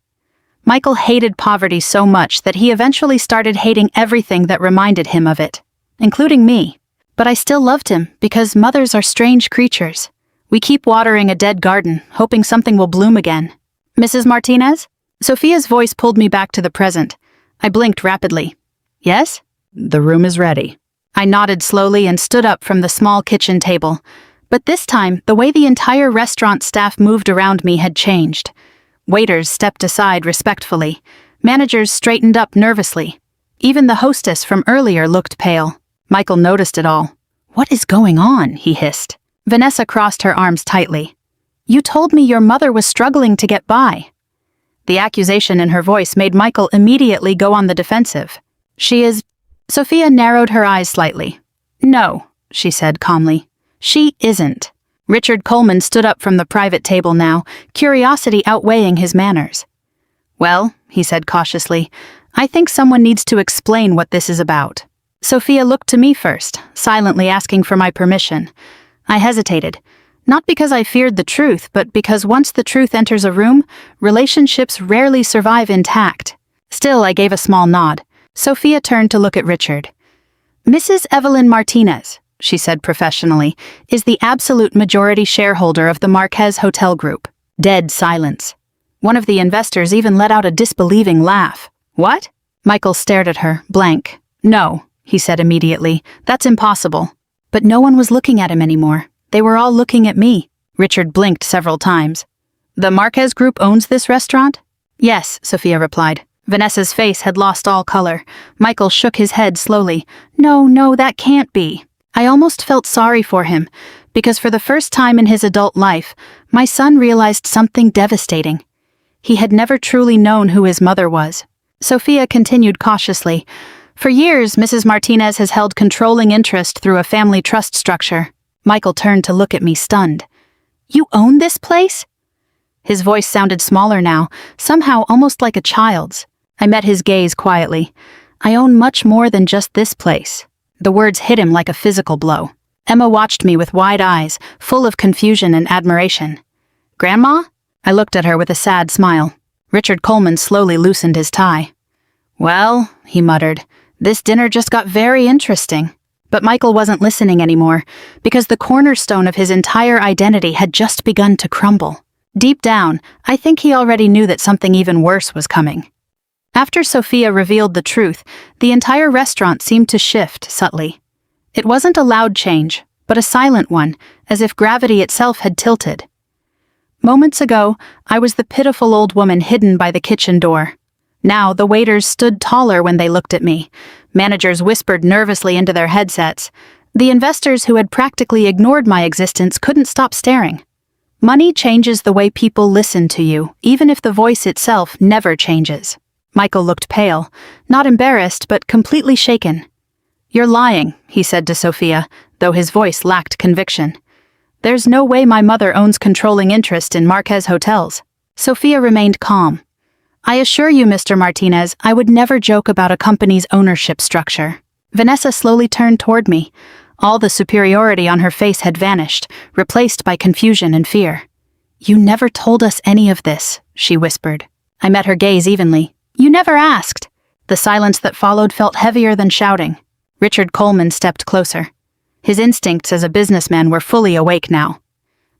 Michael hated poverty so much that he eventually started hating everything that reminded him of it, including me. But I still loved him because mothers are strange creatures. We keep watering a dead garden, hoping something will bloom again. "Mrs. Martinez?" Sophia's voice pulled me back to the present. I blinked rapidly. "Yes?" "The room is ready." I nodded slowly and stood up from the small kitchen table. But this time, the way the entire restaurant staff moved around me had changed. Waiters stepped aside respectfully. Managers straightened up nervously. Even the hostess from earlier looked pale. Michael noticed it all. "What is going on?" he hissed. Vanessa crossed her arms tightly. "You told me your mother was struggling to get by." The accusation in her voice made Michael immediately go on the defensive. "She is—" Sophia narrowed her eyes slightly. "No," she said calmly. "She isn't." Richard Coleman stood up from the private table now, curiosity outweighing his manners. "Well," he said cautiously, "I think someone needs to explain what this is about." Sophia looked to me first, silently asking for my permission. I hesitated, not because I feared the truth, but because once the truth enters a room, relationships rarely survive intact. Still, I gave a small nod. Sophia turned to look at Richard. Mrs. Evelyn Martinez, she said professionally, is the absolute majority shareholder of the Marquez Hotel Group. Dead silence. One of the investors even let out a disbelieving laugh. What? Michael stared at her, blank. No, he said immediately. That's impossible. But no one was looking at him anymore. They were all looking at me. Richard blinked several times. The Marquez Group owns this restaurant? Yes, Sophia replied. Vanessa's face had lost all color. Michael shook his head slowly. No, that can't be. I almost felt sorry for him, because for the first time in his adult life, my son realized something devastating. He had never truly known who his mother was. Sophia continued cautiously. For years, Mrs. Martinez has held controlling interest through a family trust structure. Michael turned to look at me, stunned. You own this place? His voice sounded smaller now, somehow almost like a child's. I met his gaze quietly. I own much more than just this place. The words hit him like a physical blow. Emma watched me with wide eyes, full of confusion and admiration. Grandma? I looked at her with a sad smile. Richard Coleman slowly loosened his tie. Well, he muttered, this dinner just got very interesting. But Michael wasn't listening anymore, because the cornerstone of his entire identity had just begun to crumble. Deep down, I think he already knew that something even worse was coming. After Sophia revealed the truth, the entire restaurant seemed to shift subtly. It wasn't a loud change, but a silent one, as if gravity itself had tilted. Moments ago, I was the pitiful old woman hidden by the kitchen door. Now the waiters stood taller when they looked at me. Managers whispered nervously into their headsets. The investors who had practically ignored my existence couldn't stop staring. Money changes the way people listen to you, even if the voice itself never changes. Michael looked pale, not embarrassed, but completely shaken. You're lying, he said to Sophia, though his voice lacked conviction. There's no way my mother owns controlling interest in Marquez Hotels. Sophia remained calm. I assure you, Mr. Martinez, I would never joke about a company's ownership structure. Vanessa slowly turned toward me. All the superiority on her face had vanished, replaced by confusion and fear. You never told us any of this, she whispered. I met her gaze evenly. You never asked. The silence that followed felt heavier than shouting. Richard Coleman stepped closer. His instincts as a businessman were fully awake now.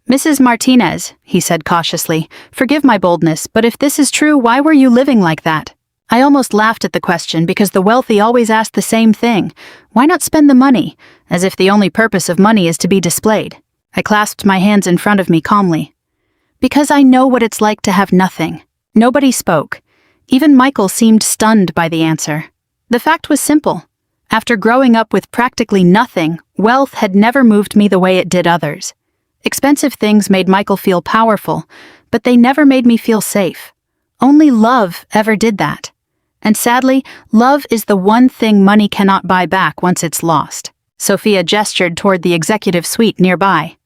Mrs. Martinez, he said cautiously, forgive my boldness, but if this is true, why were you living like that? I almost laughed at the question because the wealthy always ask the same thing. Why not spend the money, as if the only purpose of money is to be displayed? I clasped my hands in front of me calmly. Because I know what it's like to have nothing. Nobody spoke. Even Michael seemed stunned by the answer. The fact was simple. After growing up with practically nothing, wealth had never moved me the way it did others. Expensive things made Michael feel powerful, but they never made me feel safe. Only love ever did that. And sadly, love is the one thing money cannot buy back once it's lost. Sophia gestured toward the executive suite nearby.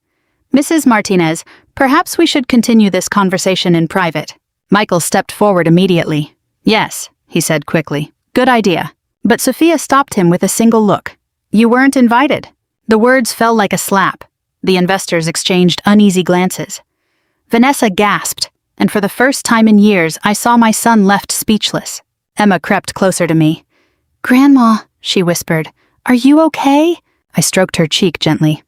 Mrs. Martinez, perhaps we should continue this conversation in private. Michael stepped forward immediately. Yes, he said quickly. Good idea. But Sophia stopped him with a single look. You weren't invited. The words fell like a slap. The investors exchanged uneasy glances. Vanessa gasped, and for the first time in years, I saw my son left speechless. Emma crept closer to me. Grandma, she whispered, are you okay? I stroked her cheek gently.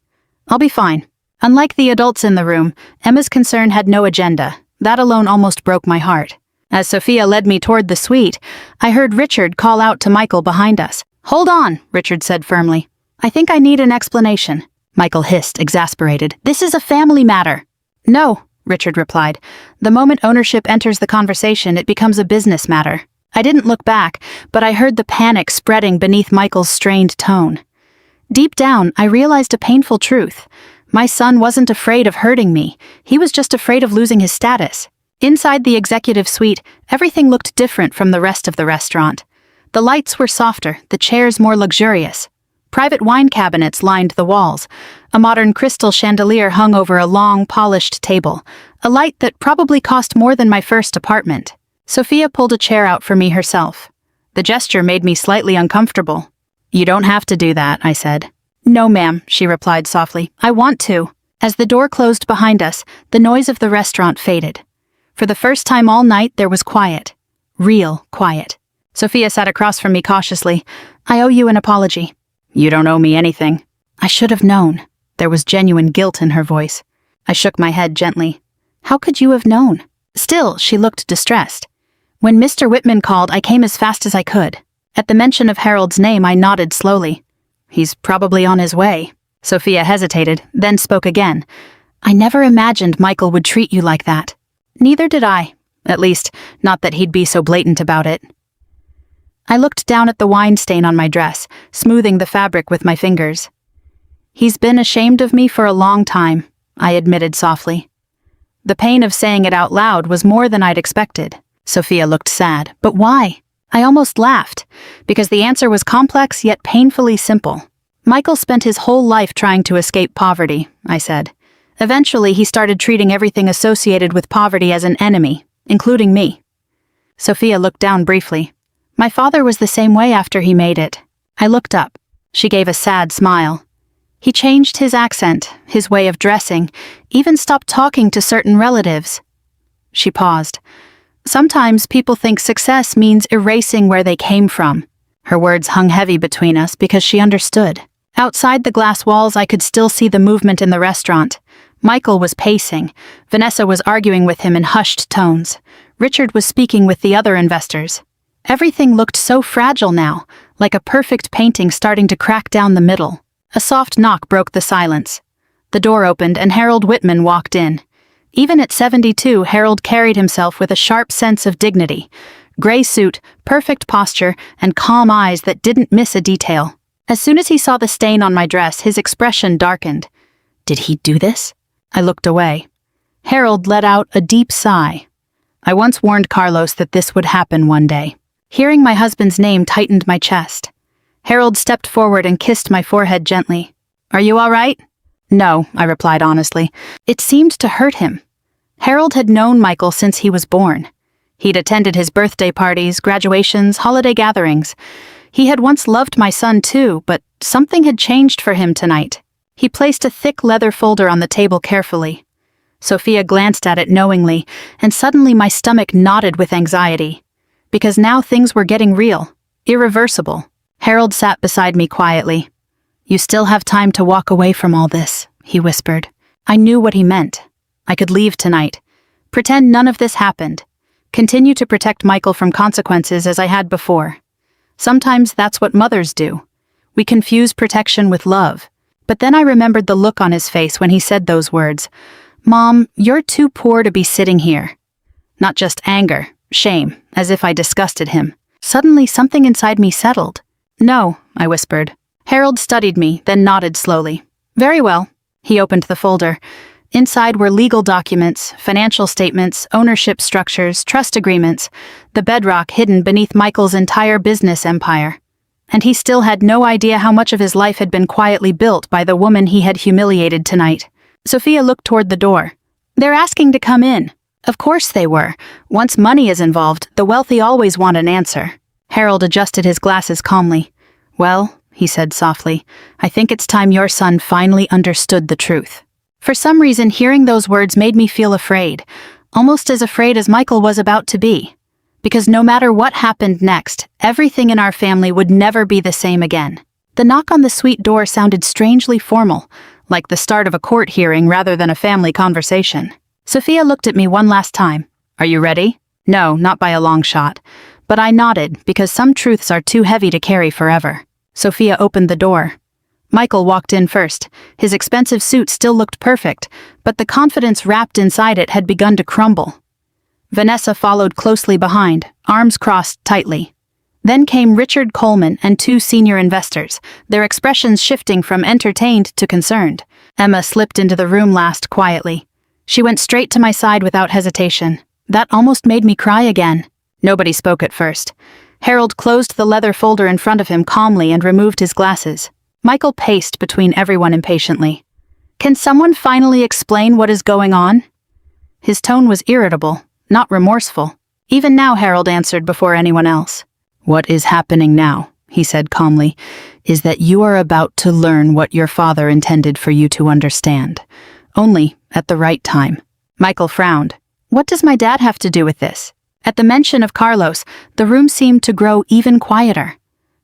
I'll be fine. Unlike the adults in the room, Emma's concern had no agenda. That alone almost broke my heart. As Sophia led me toward the suite, I heard Richard call out to Michael behind us. Hold on, Richard said firmly. I think I need an explanation. Michael hissed, exasperated. This is a family matter. No, Richard replied. The moment ownership enters the conversation, it becomes a business matter. I didn't look back, but I heard the panic spreading beneath Michael's strained tone. Deep down, I realized a painful truth. My son wasn't afraid of hurting me. He was just afraid of losing his status. Inside the executive suite, everything looked different from the rest of the restaurant. The lights were softer, the chairs more luxurious. Private wine cabinets lined the walls. A modern crystal chandelier hung over a long, polished table, a light that probably cost more than my first apartment. Sophia pulled a chair out for me herself. The gesture made me slightly uncomfortable. You don't have to do that, I said. No, ma'am, she replied softly. I want to. As the door closed behind us, the noise of the restaurant faded. For the first time all night, there was quiet. Real quiet. Sophia sat across from me cautiously. I owe you an apology. You don't owe me anything. I should have known. There was genuine guilt in her voice. I shook my head gently. How could you have known? Still, she looked distressed. When Mr. Whitman called, I came as fast as I could. At the mention of Harold's name, I nodded slowly. He's probably on his way. Sophia hesitated, then spoke again. I never imagined Michael would treat you like that. Neither did I. At least, not that he'd be so blatant about it. I looked down at the wine stain on my dress, smoothing the fabric with my fingers. He's been ashamed of me for a long time, I admitted softly. The pain of saying it out loud was more than I'd expected. Sophia looked sad. But why? I almost laughed, because the answer was complex yet painfully simple. Michael spent his whole life trying to escape poverty, I said. Eventually, he started treating everything associated with poverty as an enemy, including me. Sophia looked down briefly. My father was the same way after he made it. I looked up. She gave a sad smile. He changed his accent, his way of dressing, even stopped talking to certain relatives. She paused. Sometimes people think success means erasing where they came from. Her words hung heavy between us because she understood. Outside the glass walls, I could still see the movement in the restaurant. Michael was pacing. Vanessa was arguing with him in hushed tones. Richard was speaking with the other investors. Everything looked so fragile now, like a perfect painting starting to crack down the middle. A soft knock broke the silence. The door opened and Harold Whitman walked in. Even at 72, Harold carried himself with a sharp sense of dignity. Gray suit, perfect posture, and calm eyes that didn't miss a detail. As soon as he saw the stain on my dress, his expression darkened. Did he do this? I looked away. Harold let out a deep sigh. I once warned Carlos that this would happen one day. Hearing my husband's name tightened my chest. Harold stepped forward and kissed my forehead gently. Are you all right? No, I replied honestly. It seemed to hurt him. Harold had known Michael since he was born. He'd attended his birthday parties, graduations, holiday gatherings. He had once loved my son too, but something had changed for him tonight. He placed a thick leather folder on the table carefully. Sophia glanced at it knowingly, and suddenly my stomach knotted with anxiety. Because now things were getting real, irreversible. Harold sat beside me quietly. You still have time to walk away from all this, he whispered. I knew what he meant. I could leave tonight. Pretend none of this happened. Continue to protect Michael from consequences as I had before. Sometimes that's what mothers do. We confuse protection with love. But then I remembered the look on his face when he said those words. Mom, you're too poor to be sitting here. Not just anger, shame, as if I disgusted him. Suddenly something inside me settled. No, I whispered. Harold studied me, then nodded slowly. Very well. He opened the folder. Inside were legal documents, financial statements, ownership structures, trust agreements, the bedrock hidden beneath Michael's entire business empire. And he still had no idea how much of his life had been quietly built by the woman he had humiliated tonight. Sophia looked toward the door. They're asking to come in. Of course they were. Once money is involved, the wealthy always want an answer. Harold adjusted his glasses calmly. Well, he said softly, I think it's time your son finally understood the truth. For some reason, hearing those words made me feel afraid, almost as afraid as Michael was about to be. Because no matter what happened next, everything in our family would never be the same again. The knock on the suite door sounded strangely formal, like the start of a court hearing rather than a family conversation. Sophia looked at me one last time. Are you ready? No, not by a long shot. But I nodded, because some truths are too heavy to carry forever. Sophia opened the door. Michael walked in first. His expensive suit still looked perfect, but the confidence wrapped inside it had begun to crumble. Vanessa followed closely behind, arms crossed tightly. Then came Richard Coleman and two senior investors, their expressions shifting from entertained to concerned. Emma slipped into the room last quietly. She went straight to my side without hesitation. That almost made me cry again. Nobody spoke at first. Harold closed the leather folder in front of him calmly and removed his glasses. Michael paced between everyone impatiently. Can someone finally explain what is going on? His tone was irritable, not remorseful. Even now Harold answered before anyone else. What is happening now, he said calmly, is that you are about to learn what your father intended for you to understand. Only at the right time. Michael frowned. What does my dad have to do with this? At the mention of Carlos, the room seemed to grow even quieter.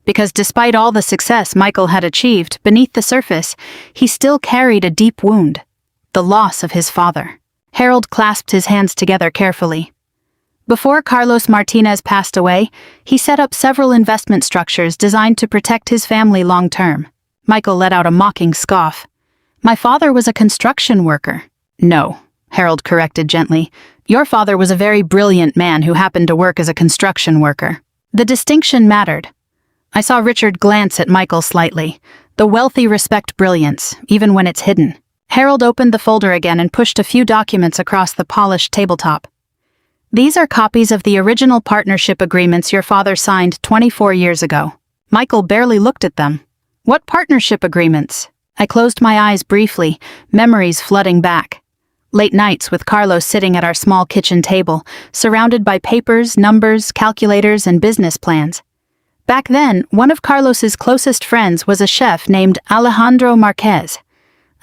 Because despite all the success Michael had achieved, beneath the surface, he still carried a deep wound. The loss of his father. Harold clasped his hands together carefully. Before Carlos Martinez passed away, he set up several investment structures designed to protect his family long-term. Michael let out a mocking scoff. My father was a construction worker. No, Harold corrected gently. Your father was a very brilliant man who happened to work as a construction worker. The distinction mattered. I saw Richard glance at Michael slightly. The wealthy respect brilliance, even when it's hidden. Harold opened the folder again and pushed a few documents across the polished tabletop. These are copies of the original partnership agreements your father signed 24 years ago. Michael barely looked at them. What partnership agreements? I closed my eyes briefly, memories flooding back. Late nights with Carlos sitting at our small kitchen table, surrounded by papers, numbers, calculators, and business plans. Back then, one of Carlos's closest friends was a chef named Alejandro Marquez.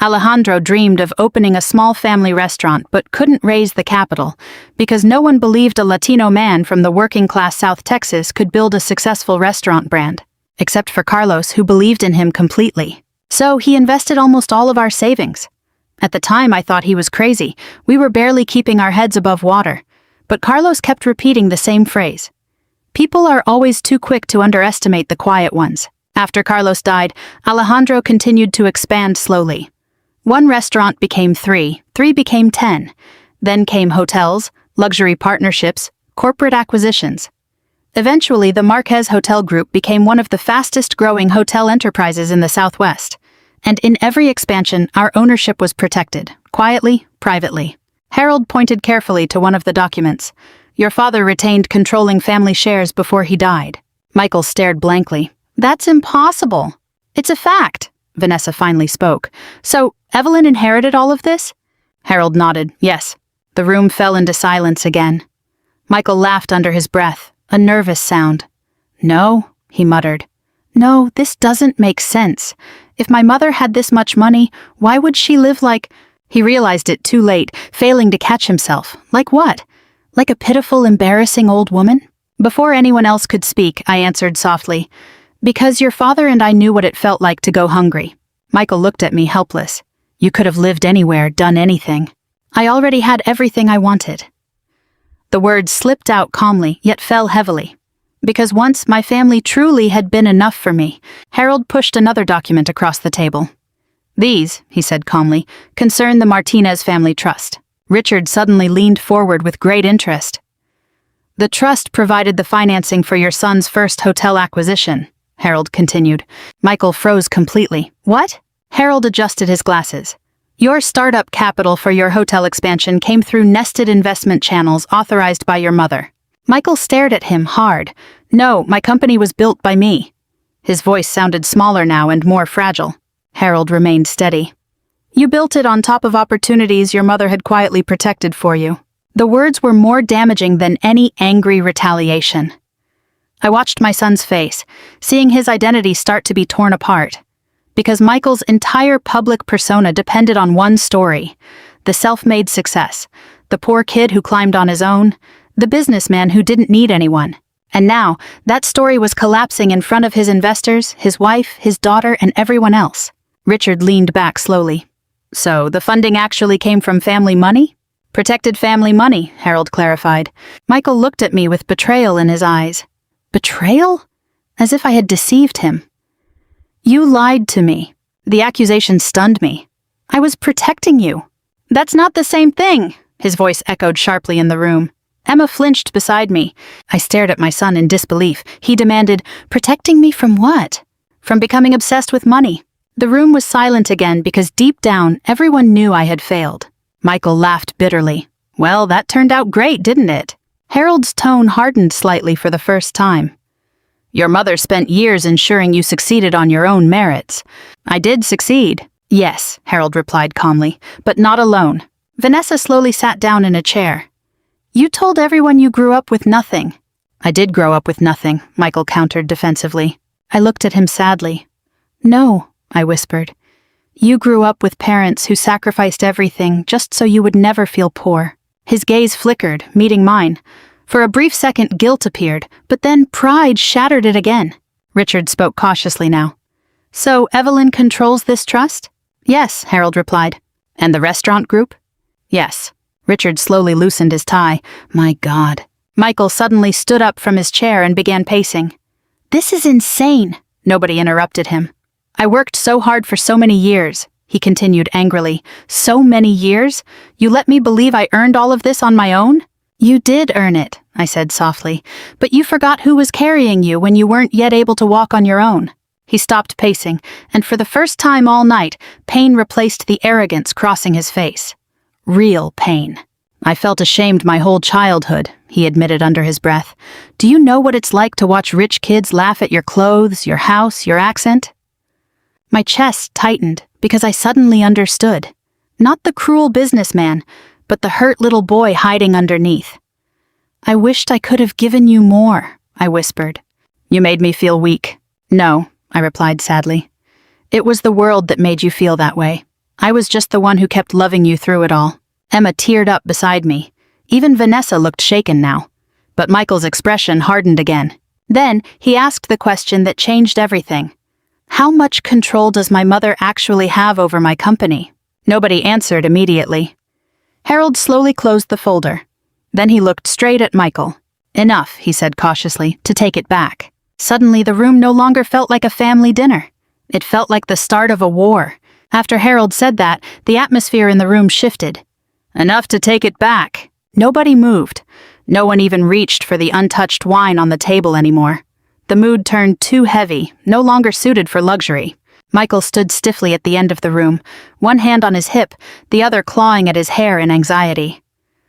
Alejandro dreamed of opening a small family restaurant but couldn't raise the capital because no one believed a Latino man from the working-class South Texas could build a successful restaurant brand, except for Carlos, who believed in him completely. So he invested almost all of our savings. At the time, I thought he was crazy. We were barely keeping our heads above water. But Carlos kept repeating the same phrase. People are always too quick to underestimate the quiet ones. After Carlos died, Alejandro continued to expand slowly. One restaurant became 3 became 10. Then came hotels, luxury partnerships, corporate acquisitions. Eventually, the Marquez Hotel Group became one of the fastest-growing hotel enterprises in the Southwest. And in every expansion, our ownership was protected, quietly, privately. Harold pointed carefully to one of the documents. Your father retained controlling family shares before he died. Michael stared blankly. That's impossible. It's a fact, Vanessa finally spoke. So, Evelyn inherited all of this? Harold nodded, yes. The room fell into silence again. Michael laughed under his breath, a nervous sound. No, he muttered. No, this doesn't make sense. If my mother had this much money, why would she live like... He realized it too late, failing to catch himself. Like what? Like a pitiful, embarrassing old woman? Before anyone else could speak, I answered softly. Because your father and I knew what it felt like to go hungry. Michael looked at me, helpless. You could have lived anywhere, done anything. I already had everything I wanted. The words slipped out calmly, yet fell heavily. Because once my family truly had been enough for me. Harold pushed another document across the table. These, he said calmly, concern the Martinez family trust. Richard suddenly leaned forward with great interest. The trust provided the financing for your son's first hotel acquisition, Harold continued. Michael froze completely. What? Harold adjusted his glasses. Your startup capital for your hotel expansion came through nested investment channels authorized by your mother. Michael stared at him hard. No, my company was built by me. His voice sounded smaller now and more fragile. Harold remained steady. You built it on top of opportunities your mother had quietly protected for you. The words were more damaging than any angry retaliation. I watched my son's face, seeing his identity start to be torn apart. Because Michael's entire public persona depended on one story. The self-made success. The poor kid who climbed on his own. The businessman who didn't need anyone. And now, that story was collapsing in front of his investors, his wife, his daughter, and everyone else. Richard leaned back slowly. So, the funding actually came from family money? Protected family money, Harold clarified. Michael looked at me with betrayal in his eyes. Betrayal? As if I had deceived him. You lied to me. The accusation stunned me. I was protecting you. That's not the same thing, his voice echoed sharply in the room. Emma flinched beside me. I stared at my son in disbelief. He demanded, protecting me from what? From becoming obsessed with money. The room was silent again because deep down, everyone knew I had failed. Michael laughed bitterly. Well, that turned out great, didn't it? Harold's tone hardened slightly for the first time. Your mother spent years ensuring you succeeded on your own merits. I did succeed. Yes, Harold replied calmly, but not alone. Vanessa slowly sat down in a chair. You told everyone you grew up with nothing. I did grow up with nothing, Michael countered defensively. I looked at him sadly. No, I whispered. You grew up with parents who sacrificed everything just so you would never feel poor. His gaze flickered, meeting mine. For a brief second, guilt appeared, but then pride shattered it again. Richard spoke cautiously now. So Evelyn controls this trust? Yes, Harold replied. And the restaurant group? Yes. Richard slowly loosened his tie. My God. Michael suddenly stood up from his chair and began pacing. This is insane. Nobody interrupted him. I worked so hard for so many years, he continued angrily. So many years? You let me believe I earned all of this on my own? You did earn it, I said softly, but you forgot who was carrying you when you weren't yet able to walk on your own. He stopped pacing, and for the first time all night, pain replaced the arrogance crossing his face. Real pain. I felt ashamed my whole childhood, he admitted under his breath. Do you know what it's like to watch rich kids laugh at your clothes, your house, your accent? My chest tightened because I suddenly understood. Not the cruel businessman, but the hurt little boy hiding underneath. I wished I could have given you more, I whispered. You made me feel weak. No, I replied sadly. It was the world that made you feel that way. I was just the one who kept loving you through it all. Emma teared up beside me. Even Vanessa looked shaken now. But Michael's expression hardened again. Then he asked the question that changed everything. How much control does my mother actually have over my company? Nobody answered immediately. Harold slowly closed the folder. Then he looked straight at Michael. Enough, he said cautiously, to take it back. Suddenly the room no longer felt like a family dinner. It felt like the start of a war. After Harold said that, the atmosphere in the room shifted. Enough to take it back. Nobody moved. No one even reached for the untouched wine on the table anymore. The mood turned too heavy, no longer suited for luxury. Michael stood stiffly at the end of the room, one hand on his hip, the other clawing at his hair in anxiety.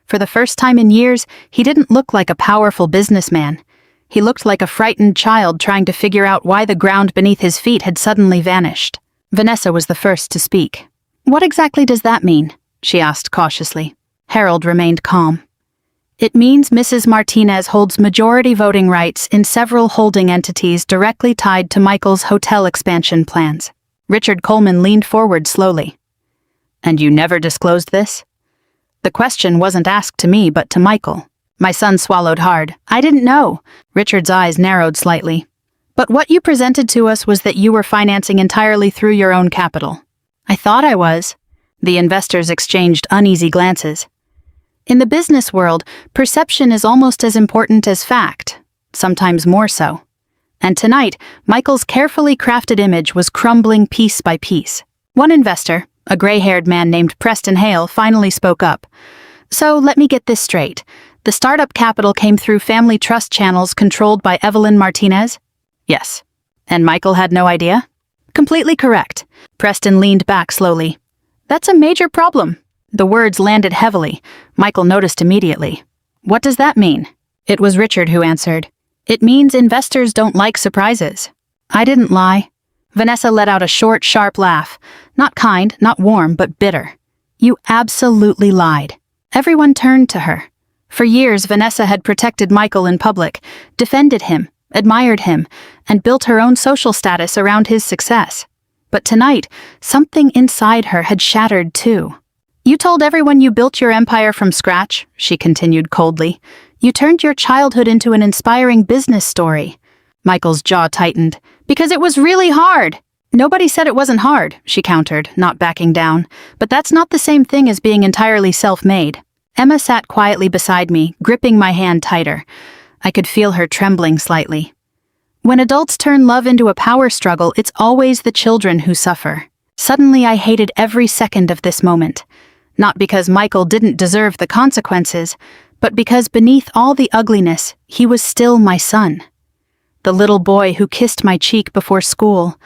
For the first time in years, he didn't look like a powerful businessman. He looked like a frightened child trying to figure out why the ground beneath his feet had suddenly vanished. Vanessa was the first to speak. What exactly does that mean? She asked cautiously. Harold remained calm. It means Mrs. Martinez holds majority voting rights in several holding entities directly tied to Michael's hotel expansion plans. Richard Coleman leaned forward slowly. And you never disclosed this? The question wasn't asked to me, but to Michael. My son swallowed hard. I didn't know. Richard's eyes narrowed slightly. But what you presented to us was that you were financing entirely through your own capital. I thought I was. The investors exchanged uneasy glances. In the business world, perception is almost as important as fact, sometimes more so. And tonight, Michael's carefully crafted image was crumbling piece by piece. One investor, a gray-haired man named Preston Hale, finally spoke up. So let me get this straight. The startup capital came through family trust channels controlled by Evelyn Martinez? Yes. And Michael had no idea? Completely correct. Preston leaned back slowly. That's a major problem. The words landed heavily. Michael noticed immediately. What does that mean? It was Richard who answered. It means investors don't like surprises. I didn't lie. Vanessa let out a short, sharp laugh. Not kind, not warm, but bitter. You absolutely lied. Everyone turned to her. For years, Vanessa had protected Michael in public, defended him, admired him, and built her own social status around his success. But tonight, something inside her had shattered too. You told everyone you built your empire from scratch, she continued coldly. You turned your childhood into an inspiring business story. Michael's jaw tightened. Because it was really hard. Nobody said it wasn't hard, she countered, not backing down. But that's not the same thing as being entirely self-made. Emma sat quietly beside me, gripping my hand tighter. I could feel her trembling slightly. When adults turn love into a power struggle, it's always the children who suffer. Suddenly I hated every second of this moment. Not because Michael didn't deserve the consequences, but because beneath all the ugliness, he was still my son. The little boy who kissed my cheek before school,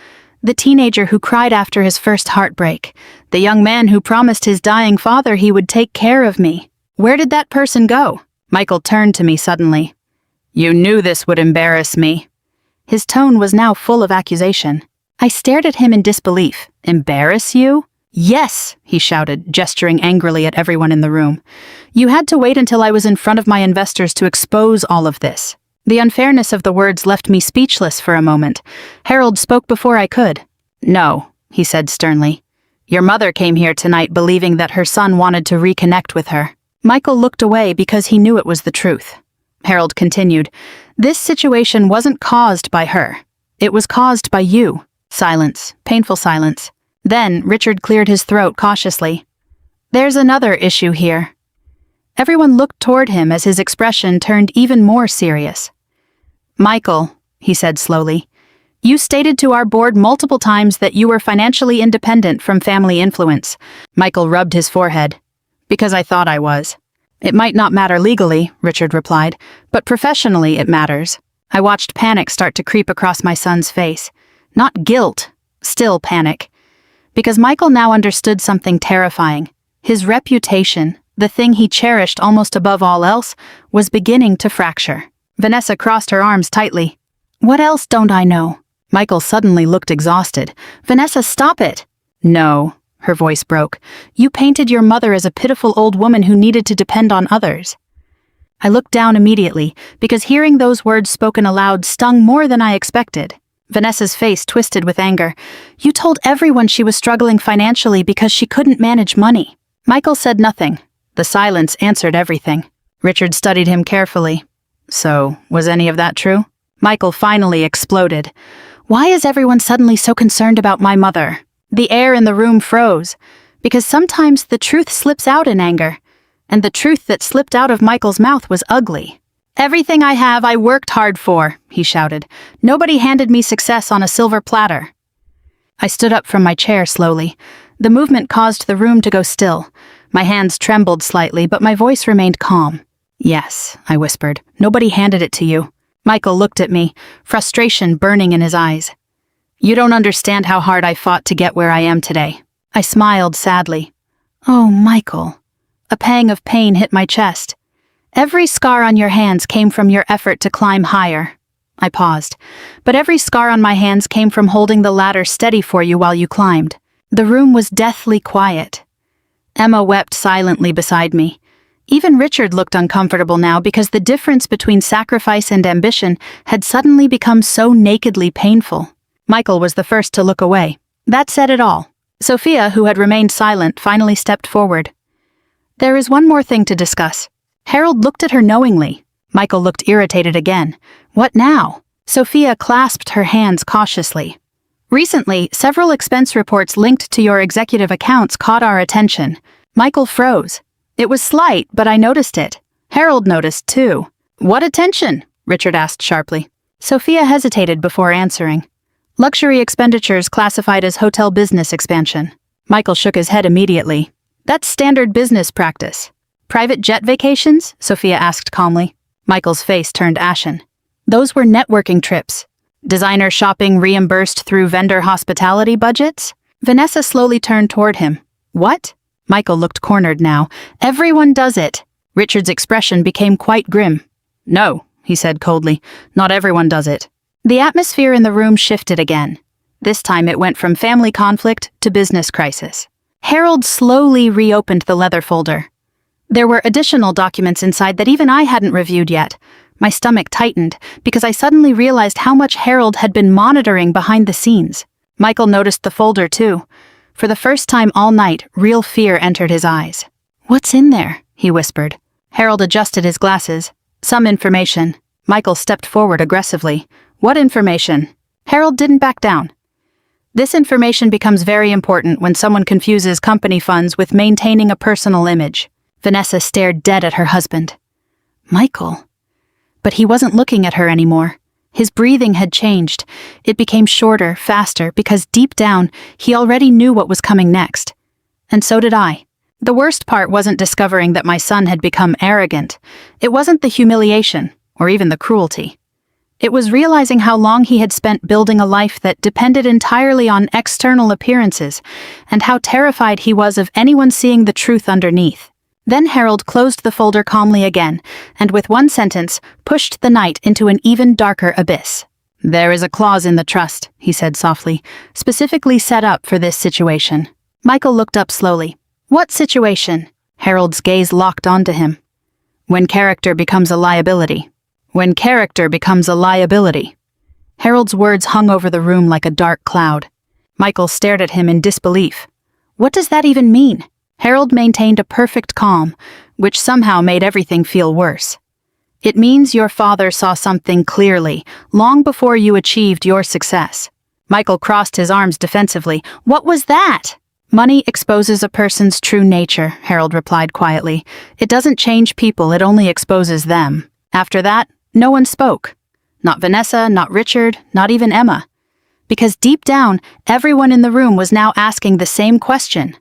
the teenager who cried after his first heartbreak, the young man who promised his dying father he would take care of me. Where did that person go? Michael turned to me suddenly. You knew this would embarrass me. His tone was now full of accusation. I stared at him in disbelief. Embarrass you? Yes, he shouted, gesturing angrily at everyone in the room. You had to wait until I was in front of my investors to expose all of this. The unfairness of the words left me speechless for a moment. Harold spoke before I could. No, he said sternly. Your mother came here tonight believing that her son wanted to reconnect with her. Michael looked away because he knew it was the truth. Harold continued. This situation wasn't caused by her. It was caused by you. Silence. Painful silence. Then Richard cleared his throat cautiously. There's another issue here. Everyone looked toward him as his expression turned even more serious. Michael, he said slowly, you stated to our board multiple times that you were financially independent from family influence. Michael rubbed his forehead. Because I thought I was. It might not matter legally, Richard replied, but professionally it matters. I watched panic start to creep across my son's face. Not guilt, still panic. Because Michael now understood something terrifying. His reputation, the thing he cherished almost above all else, was beginning to fracture. Vanessa crossed her arms tightly. What else don't I know? Michael suddenly looked exhausted. Vanessa, stop it! No, her voice broke. You painted your mother as a pitiful old woman who needed to depend on others. I looked down immediately, because hearing those words spoken aloud stung more than I expected. Vanessa's face twisted with anger. You told everyone she was struggling financially because she couldn't manage money. Michael said nothing. The silence answered everything. Richard studied him carefully. So, was any of that true? Michael finally exploded. Why is everyone suddenly so concerned about my mother? The air in the room froze, because sometimes the truth slips out in anger, and the truth that slipped out of Michael's mouth was ugly. Everything I have, I worked hard for, he shouted. Nobody handed me success on a silver platter. I stood up from my chair slowly. The movement caused the room to go still. My hands trembled slightly, but my voice remained calm. Yes, I whispered. Nobody handed it to you. Michael looked at me, frustration burning in his eyes. You don't understand how hard I fought to get where I am today. I smiled sadly. Oh, Michael. A pang of pain hit my chest. Every scar on your hands came from your effort to climb higher. I paused. But every scar on my hands came from holding the ladder steady for you while you climbed. The room was deathly quiet. Emma wept silently beside me. Even Richard looked uncomfortable now because the difference between sacrifice and ambition had suddenly become so nakedly painful. Michael was the first to look away. That said it all. Sophia, who had remained silent, finally stepped forward. There is one more thing to discuss. Harold looked at her knowingly. Michael looked irritated again. What now? Sophia clasped her hands cautiously. Recently, several expense reports linked to your executive accounts caught our attention. Michael froze. It was slight, but I noticed it. Harold noticed, too. What attention? Richard asked sharply. Sophia hesitated before answering. Luxury expenditures classified as hotel business expansion. Michael shook his head immediately. That's standard business practice. Private jet vacations? Sophia asked calmly. Michael's face turned ashen. Those were networking trips. Designer shopping reimbursed through vendor hospitality budgets? Vanessa slowly turned toward him. What? Michael looked cornered now. Everyone does it. Richard's expression became quite grim. No, he said coldly. Not everyone does it. The atmosphere in the room shifted again. This time it went from family conflict to business crisis. Harold slowly reopened the leather folder. There were additional documents inside that even I hadn't reviewed yet. My stomach tightened because I suddenly realized how much Harold had been monitoring behind the scenes. Michael noticed the folder too. For the first time all night, real fear entered his eyes. What's in there? He whispered. Harold adjusted his glasses. Some information. Michael stepped forward aggressively. What information? Harold didn't back down. This information becomes very important when someone confuses company funds with maintaining a personal image. Vanessa stared dead at her husband. Michael. But he wasn't looking at her anymore. His breathing had changed. It became shorter, faster, because deep down, he already knew what was coming next. And so did I. The worst part wasn't discovering that my son had become arrogant. It wasn't the humiliation, or even the cruelty. It was realizing how long he had spent building a life that depended entirely on external appearances, and how terrified he was of anyone seeing the truth underneath. Then Harold closed the folder calmly again, and with one sentence, pushed the night into an even darker abyss. There is a clause in the trust, he said softly, specifically set up for this situation. Michael looked up slowly. What situation? Harold's gaze locked onto him. When character becomes a liability. When character becomes a liability. Harold's words hung over the room like a dark cloud. Michael stared at him in disbelief. What does that even mean? Harold maintained a perfect calm, which somehow made everything feel worse. It means your father saw something clearly, long before you achieved your success. Michael crossed his arms defensively. What was that? Money exposes a person's true nature, Harold replied quietly. It doesn't change people, it only exposes them. After that, no one spoke. Not Vanessa, not Richard, not even Emma. Because deep down, everyone in the room was now asking the same question.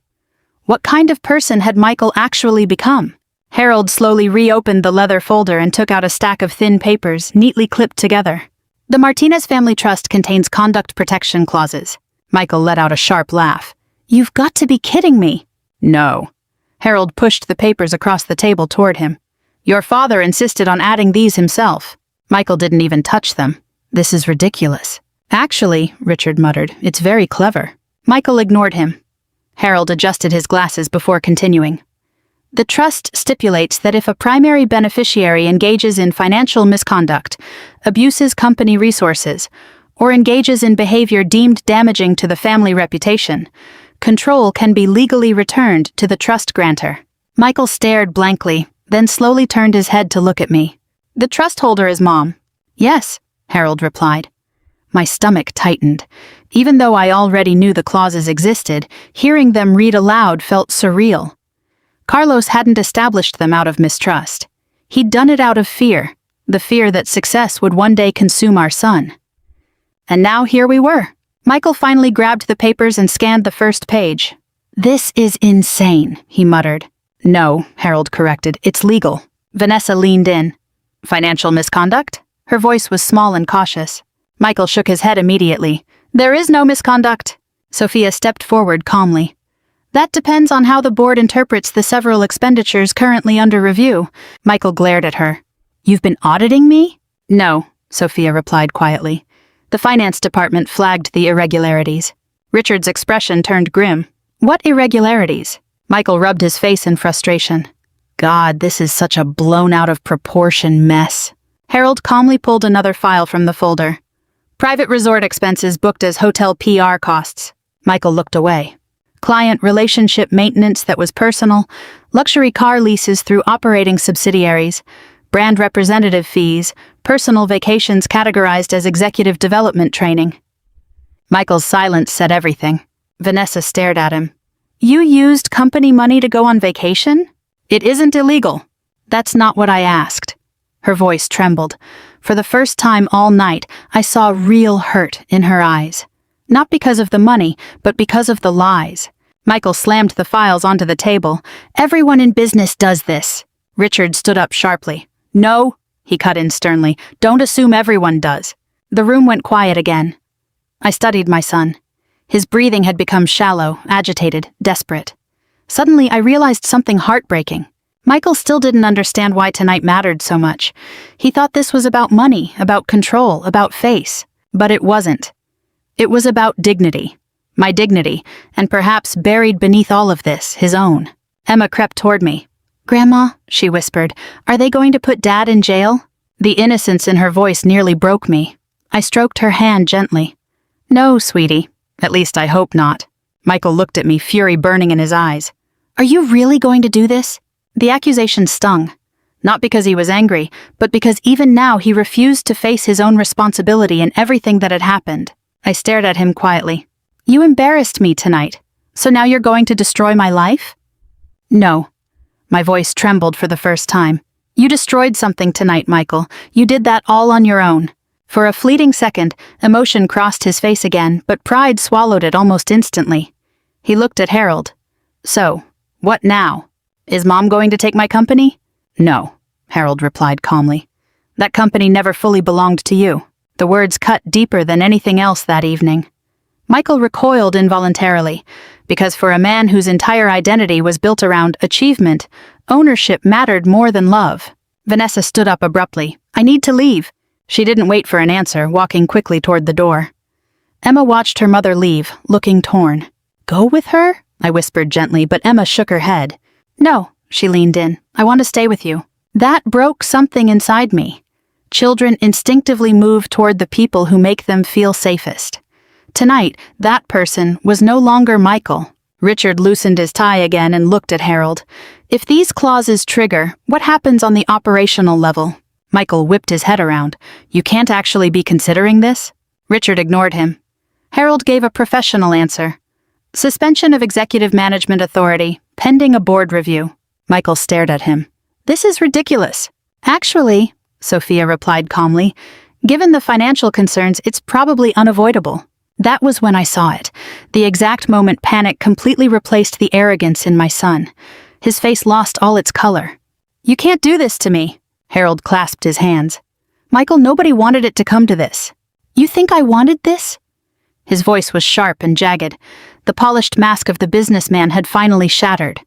What kind of person had Michael actually become? Harold slowly reopened the leather folder and took out a stack of thin papers, neatly clipped together. The Martinez family trust contains conduct protection clauses. Michael let out a sharp laugh. You've got to be kidding me. No. Harold pushed the papers across the table toward him. Your father insisted on adding these himself. Michael didn't even touch them. This is ridiculous. Actually, Richard muttered, it's very clever. Michael ignored him. Harold adjusted his glasses before continuing. The trust stipulates that if a primary beneficiary engages in financial misconduct, abuses company resources, or engages in behavior deemed damaging to the family reputation, control can be legally returned to the trust grantor. Michael stared blankly, then slowly turned his head to look at me. The trust holder is Mom. Yes, Harold replied. My stomach tightened. Even though I already knew the clauses existed, hearing them read aloud felt surreal. Carlos hadn't established them out of mistrust. He'd done it out of fear, the fear that success would one day consume our son. And now here we were. Michael finally grabbed the papers and scanned the first page. This is insane, he muttered. No, Harold corrected, it's legal. Vanessa leaned in. Financial misconduct? Her voice was small and cautious. Michael shook his head immediately. There is no misconduct. Sophia stepped forward calmly. That depends on how the board interprets the several expenditures currently under review. Michael glared at her. You've been auditing me? No, Sophia replied quietly. The finance department flagged the irregularities. Richard's expression turned grim. What irregularities? Michael rubbed his face in frustration. God, this is such a blown out of proportion mess. Harold calmly pulled another file from the folder. Private resort expenses booked as hotel PR costs. Michael looked away. Client relationship maintenance that was personal, luxury car leases through operating subsidiaries, brand representative fees, personal vacations categorized as executive development training. Michael's silence said everything. Vanessa stared at him. You used company money to go on vacation? It isn't illegal. That's not what I asked. Her voice trembled. For the first time all night, I saw real hurt in her eyes. Not because of the money, but because of the lies. Michael slammed the files onto the table. Everyone in business does this. Richard stood up sharply. No, he cut in sternly. Don't assume everyone does. The room went quiet again. I studied my son. His breathing had become shallow, agitated, desperate. Suddenly, I realized something heartbreaking. Michael still didn't understand why tonight mattered so much. He thought this was about money, about control, about face. But it wasn't. It was about dignity. My dignity, and perhaps buried beneath all of this, his own. Emma crept toward me. Grandma, she whispered, are they going to put Dad in jail? The innocence in her voice nearly broke me. I stroked her hand gently. No, sweetie. At least I hope not. Michael looked at me, fury burning in his eyes. Are you really going to do this? The accusation stung. Not because he was angry, but because even now he refused to face his own responsibility in everything that had happened. I stared at him quietly. You embarrassed me tonight. So now you're going to destroy my life? No. My voice trembled for the first time. You destroyed something tonight, Michael. You did that all on your own. For a fleeting second, emotion crossed his face again, but pride swallowed it almost instantly. He looked at Harold. So, what now? Is Mom going to take my company? No, Harold replied calmly. That company never fully belonged to you. The words cut deeper than anything else that evening. Michael recoiled involuntarily, because for a man whose entire identity was built around achievement, ownership mattered more than love. Vanessa stood up abruptly. I need to leave. She didn't wait for an answer, walking quickly toward the door. Emma watched her mother leave, looking torn. Go with her? I whispered gently, but Emma shook her head. No, she leaned in. I want to stay with you. That broke something inside me. Children instinctively move toward the people who make them feel safest. Tonight, that person was no longer Michael. Richard loosened his tie again and looked at Harold. If these clauses trigger, what happens on the operational level? Michael whipped his head around. You can't actually be considering this? Richard ignored him. Harold gave a professional answer. Suspension of executive management authority, pending a board review. Michael stared at him. This is ridiculous. Actually, Sophia replied calmly, given the financial concerns, it's probably unavoidable. That was when I saw it. The exact moment panic completely replaced the arrogance in my son. His face lost all its color. You can't do this to me. Harold clasped his hands. Michael, nobody wanted it to come to this. You think I wanted this? His voice was sharp and jagged. The polished mask of the businessman had finally shattered.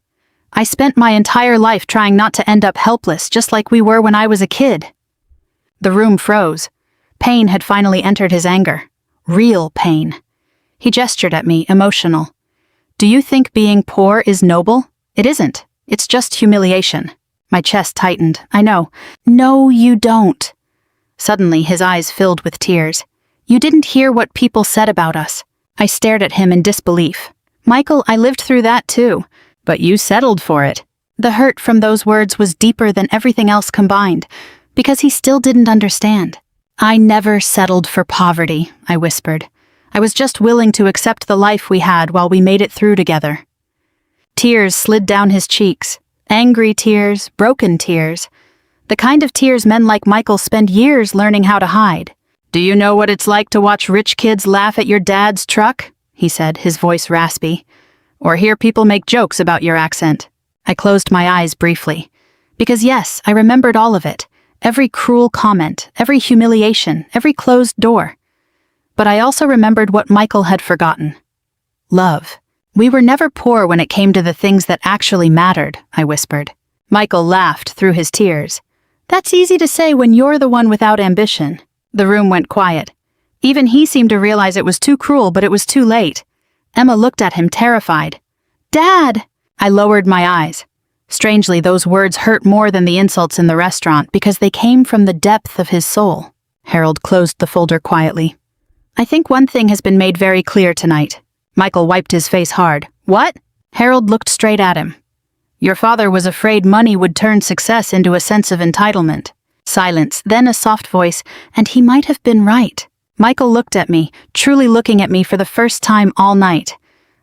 I spent my entire life trying not to end up helpless, just like we were when I was a kid. The room froze. Pain had finally entered his anger. Real pain. He gestured at me, emotional. Do you think being poor is noble? It isn't. It's just humiliation. My chest tightened. I know. No, you don't. Suddenly, his eyes filled with tears. You didn't hear what people said about us. I stared at him in disbelief. Michael, I lived through that too. But you settled for it. The hurt from those words was deeper than everything else combined, because he still didn't understand. I never settled for poverty, I whispered. I was just willing to accept the life we had while we made it through together. Tears slid down his cheeks. Angry tears, broken tears. The kind of tears men like Michael spend years learning how to hide. Do you know what it's like to watch rich kids laugh at your dad's truck? He said, his voice raspy. Or hear people make jokes about your accent. I closed my eyes briefly. Because yes, I remembered all of it. Every cruel comment, every humiliation, every closed door. But I also remembered what Michael had forgotten. Love. We were never poor when it came to the things that actually mattered, I whispered. Michael laughed through his tears. That's easy to say when you're the one without ambition. The room went quiet. Even he seemed to realize it was too cruel, but it was too late. Emma looked at him terrified. Dad! I lowered my eyes. Strangely, those words hurt more than the insults in the restaurant because they came from the depth of his soul. Harold closed the folder quietly. I think one thing has been made very clear tonight. Michael wiped his face hard. What? Harold looked straight at him. Your father was afraid money would turn success into a sense of entitlement. Silence, then a soft voice, and he might have been right. Michael looked at me, truly looking at me for the first time all night.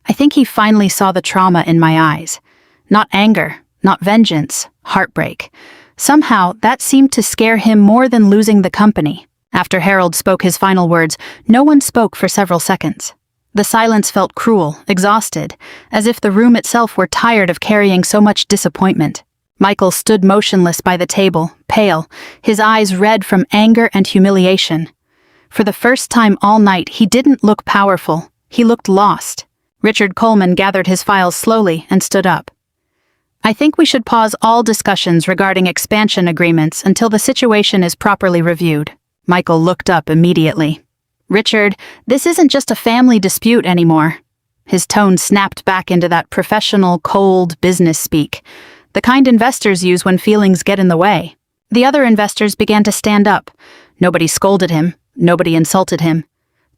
I think he finally saw the trauma in my eyes. Not anger, not vengeance, heartbreak. Somehow, that seemed to scare him more than losing the company. After Harold spoke his final words, no one spoke for several seconds. The silence felt cruel, exhausted, as if the room itself were tired of carrying so much disappointment. Michael stood motionless by the table, pale, his eyes red from anger and humiliation. For the first time all night, he didn't look powerful. He looked lost. Richard Coleman gathered his files slowly and stood up. I think we should pause all discussions regarding expansion agreements until the situation is properly reviewed. Michael looked up immediately. Richard, this isn't just a family dispute anymore. His tone snapped back into that professional, cold business speak, the kind investors use when feelings get in the way. The other investors began to stand up. Nobody scolded him. Nobody insulted him.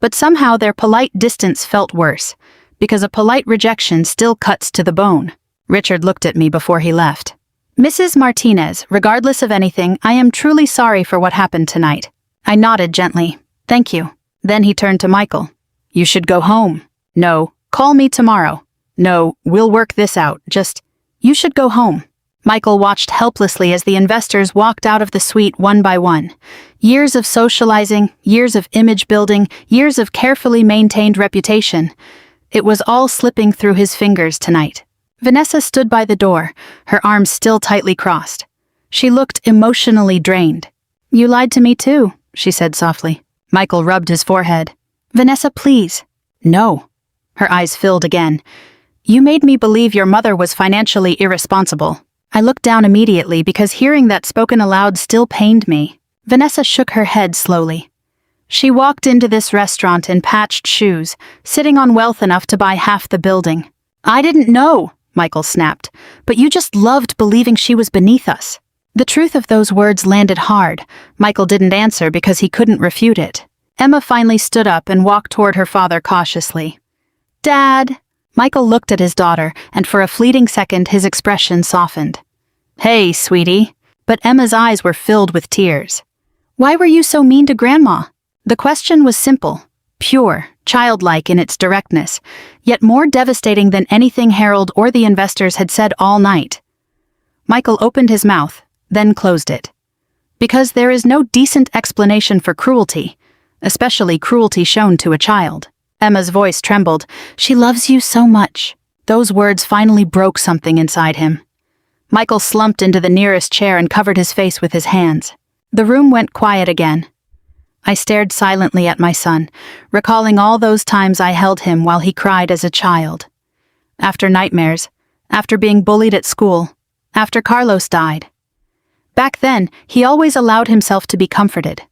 But somehow their polite distance felt worse, because a polite rejection still cuts to the bone. Richard looked at me before he left. Mrs. Martinez, regardless of anything, I am truly sorry for what happened tonight. I nodded gently. Thank you. Then he turned to Michael. You should go home. No, call me tomorrow. No, we'll work this out. Just, you should go home. Michael watched helplessly as the investors walked out of the suite one by one. Years of socializing, years of image building, years of carefully maintained reputation. It was all slipping through his fingers tonight. Vanessa stood by the door, her arms still tightly crossed. She looked emotionally drained. You lied to me too, she said softly. Michael rubbed his forehead. Vanessa, please. No. Her eyes filled again. You made me believe your mother was financially irresponsible. I looked down immediately because hearing that spoken aloud still pained me. Vanessa shook her head slowly. She walked into this restaurant in patched shoes, sitting on wealth enough to buy half the building. I didn't know, Michael snapped, but you just loved believing she was beneath us. The truth of those words landed hard. Michael didn't answer because he couldn't refute it. Emma finally stood up and walked toward her father cautiously. Dad! Michael looked at his daughter, and for a fleeting second his expression softened. Hey, sweetie. but Emma's eyes were filled with tears. "Why were you so mean to Grandma?" The question was simple, pure, childlike in its directness, yet more devastating than anything Harold or the investors had said all night. Michael opened his mouth, then closed it. Because there is no decent explanation for cruelty, especially cruelty shown to a child. Emma's voice trembled. "She loves you so much." Those words finally broke something inside him. Michael slumped into the nearest chair and covered his face with his hands. The room went quiet again. I stared silently at my son, recalling all those times I held him while he cried as a child. After nightmares, after being bullied at school, after Carlos died. Back then, he always allowed himself to be comforted.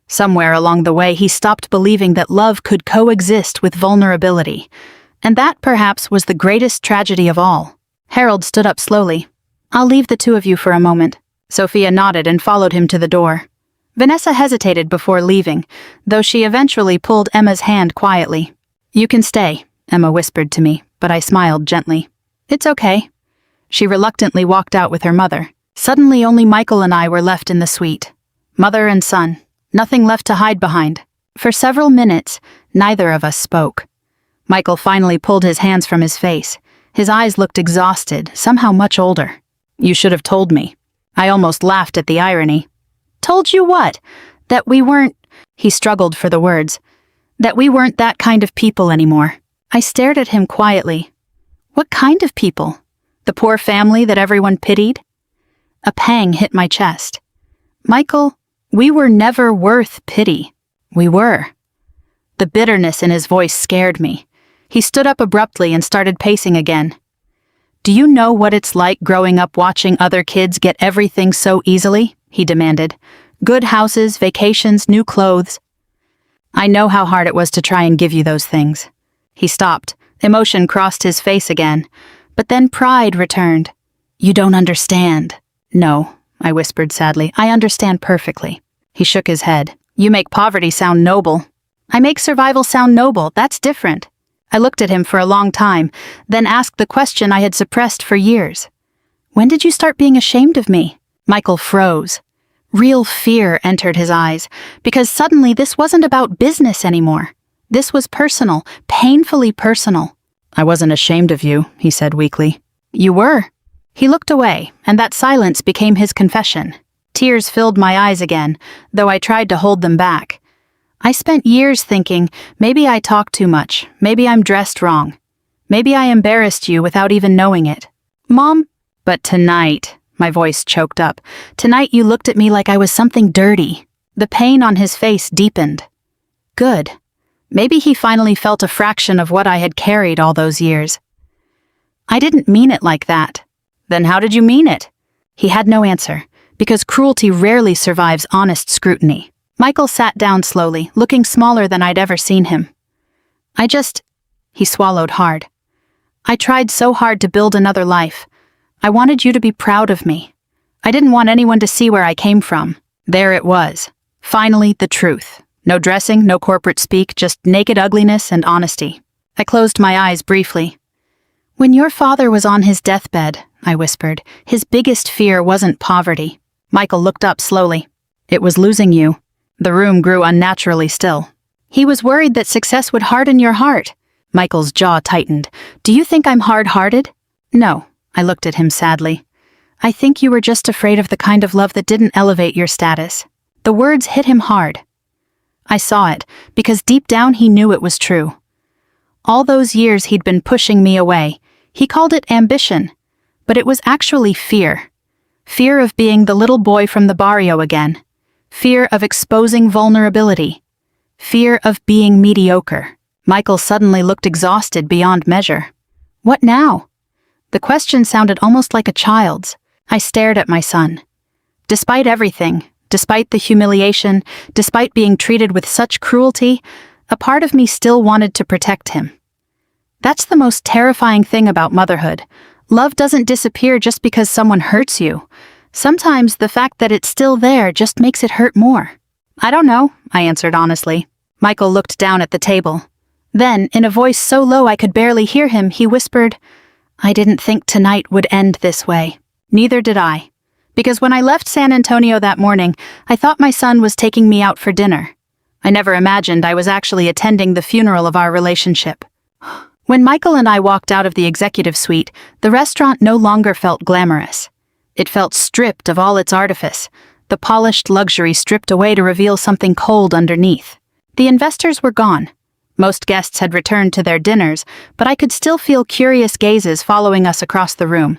Somewhere along the way, he stopped believing that love could coexist with vulnerability, and that perhaps was the greatest tragedy of all. Harold stood up slowly. "I'll leave the two of you for a moment." Sophia nodded and followed him to the door. Vanessa hesitated before leaving, though she eventually pulled Emma's hand quietly. "You can stay," Emma whispered to me, but I smiled gently. "It's okay." She reluctantly walked out with her mother. Suddenly only Michael and I were left in the suite. Mother and son, nothing left to hide behind. For several minutes, neither of us spoke. Michael finally pulled his hands from his face. His eyes looked exhausted, somehow much older. "You should have told me." I almost laughed at the irony. "Told you what? That we weren't—" He struggled for the words. "That we weren't that kind of people anymore." I stared at him quietly. "What kind of people? The poor family that everyone pitied?" A pang hit my chest. "Michael, we were never worth pity. We were." The bitterness in his voice scared me. He stood up abruptly and started pacing again. "Do you know what it's like growing up watching other kids get everything so easily?" he demanded. "Good houses, vacations, new clothes." "I know how hard it was to try and give you those things." He stopped. Emotion crossed his face again. But then pride returned. "You don't understand." "No," I whispered sadly. "I understand perfectly." He shook his head. "You make poverty sound noble." "I make survival sound noble. That's different." I looked at him for a long time, then asked the question I had suppressed for years. "When did you start being ashamed of me?" Michael froze. Real fear entered his eyes, because suddenly this wasn't about business anymore. This was personal, painfully personal. "I wasn't ashamed of you," he said weakly. "You were." He looked away, and that silence became his confession. Tears filled my eyes again, though I tried to hold them back. I spent years thinking, maybe I talk too much, maybe I'm dressed wrong. Maybe I embarrassed you without even knowing it. "Mom," but tonight, my voice choked up, "tonight you looked at me like I was something dirty." The pain on his face deepened. Good. Maybe he finally felt a fraction of what I had carried all those years. "I didn't mean it like that." "Then how did you mean it?" He had no answer, because cruelty rarely survives honest scrutiny. Michael sat down slowly, looking smaller than I'd ever seen him. He swallowed hard. "I tried so hard to build another life. I wanted you to be proud of me. I didn't want anyone to see where I came from." There it was. Finally, the truth. No dressing, no corporate speak, just naked ugliness and honesty. I closed my eyes briefly. "When your father was on his deathbed," I whispered, "his biggest fear wasn't poverty." Michael looked up slowly. "It was losing you." The room grew unnaturally still. "He was worried that success would harden your heart." Michael's jaw tightened. "Do you think I'm hard-hearted?" "No," I looked at him sadly. "I think you were just afraid of the kind of love that didn't elevate your status." The words hit him hard. I saw it, because deep down he knew it was true. All those years he'd been pushing me away. He called it ambition, but it was actually fear. Fear of being the little boy from the barrio again. Fear of exposing vulnerability. Fear of being mediocre. Michael suddenly looked exhausted beyond measure. "What now?" The question sounded almost like a child's. I stared at my son. Despite everything, despite the humiliation, despite being treated with such cruelty, a part of me still wanted to protect him. That's the most terrifying thing about motherhood. Love doesn't disappear just because someone hurts you. Sometimes the fact that it's still there just makes it hurt more. "I don't know," I answered honestly. Michael looked down at the table. Then, in a voice so low I could barely hear him, he whispered, "I didn't think tonight would end this way." Neither did I. Because when I left San Antonio that morning, I thought my son was taking me out for dinner. I never imagined I was actually attending the funeral of our relationship. When Michael and I walked out of the executive suite, the restaurant no longer felt glamorous. It felt stripped of all its artifice, the polished luxury stripped away to reveal something cold underneath. The investors were gone. Most guests had returned to their dinners, but I could still feel curious gazes following us across the room.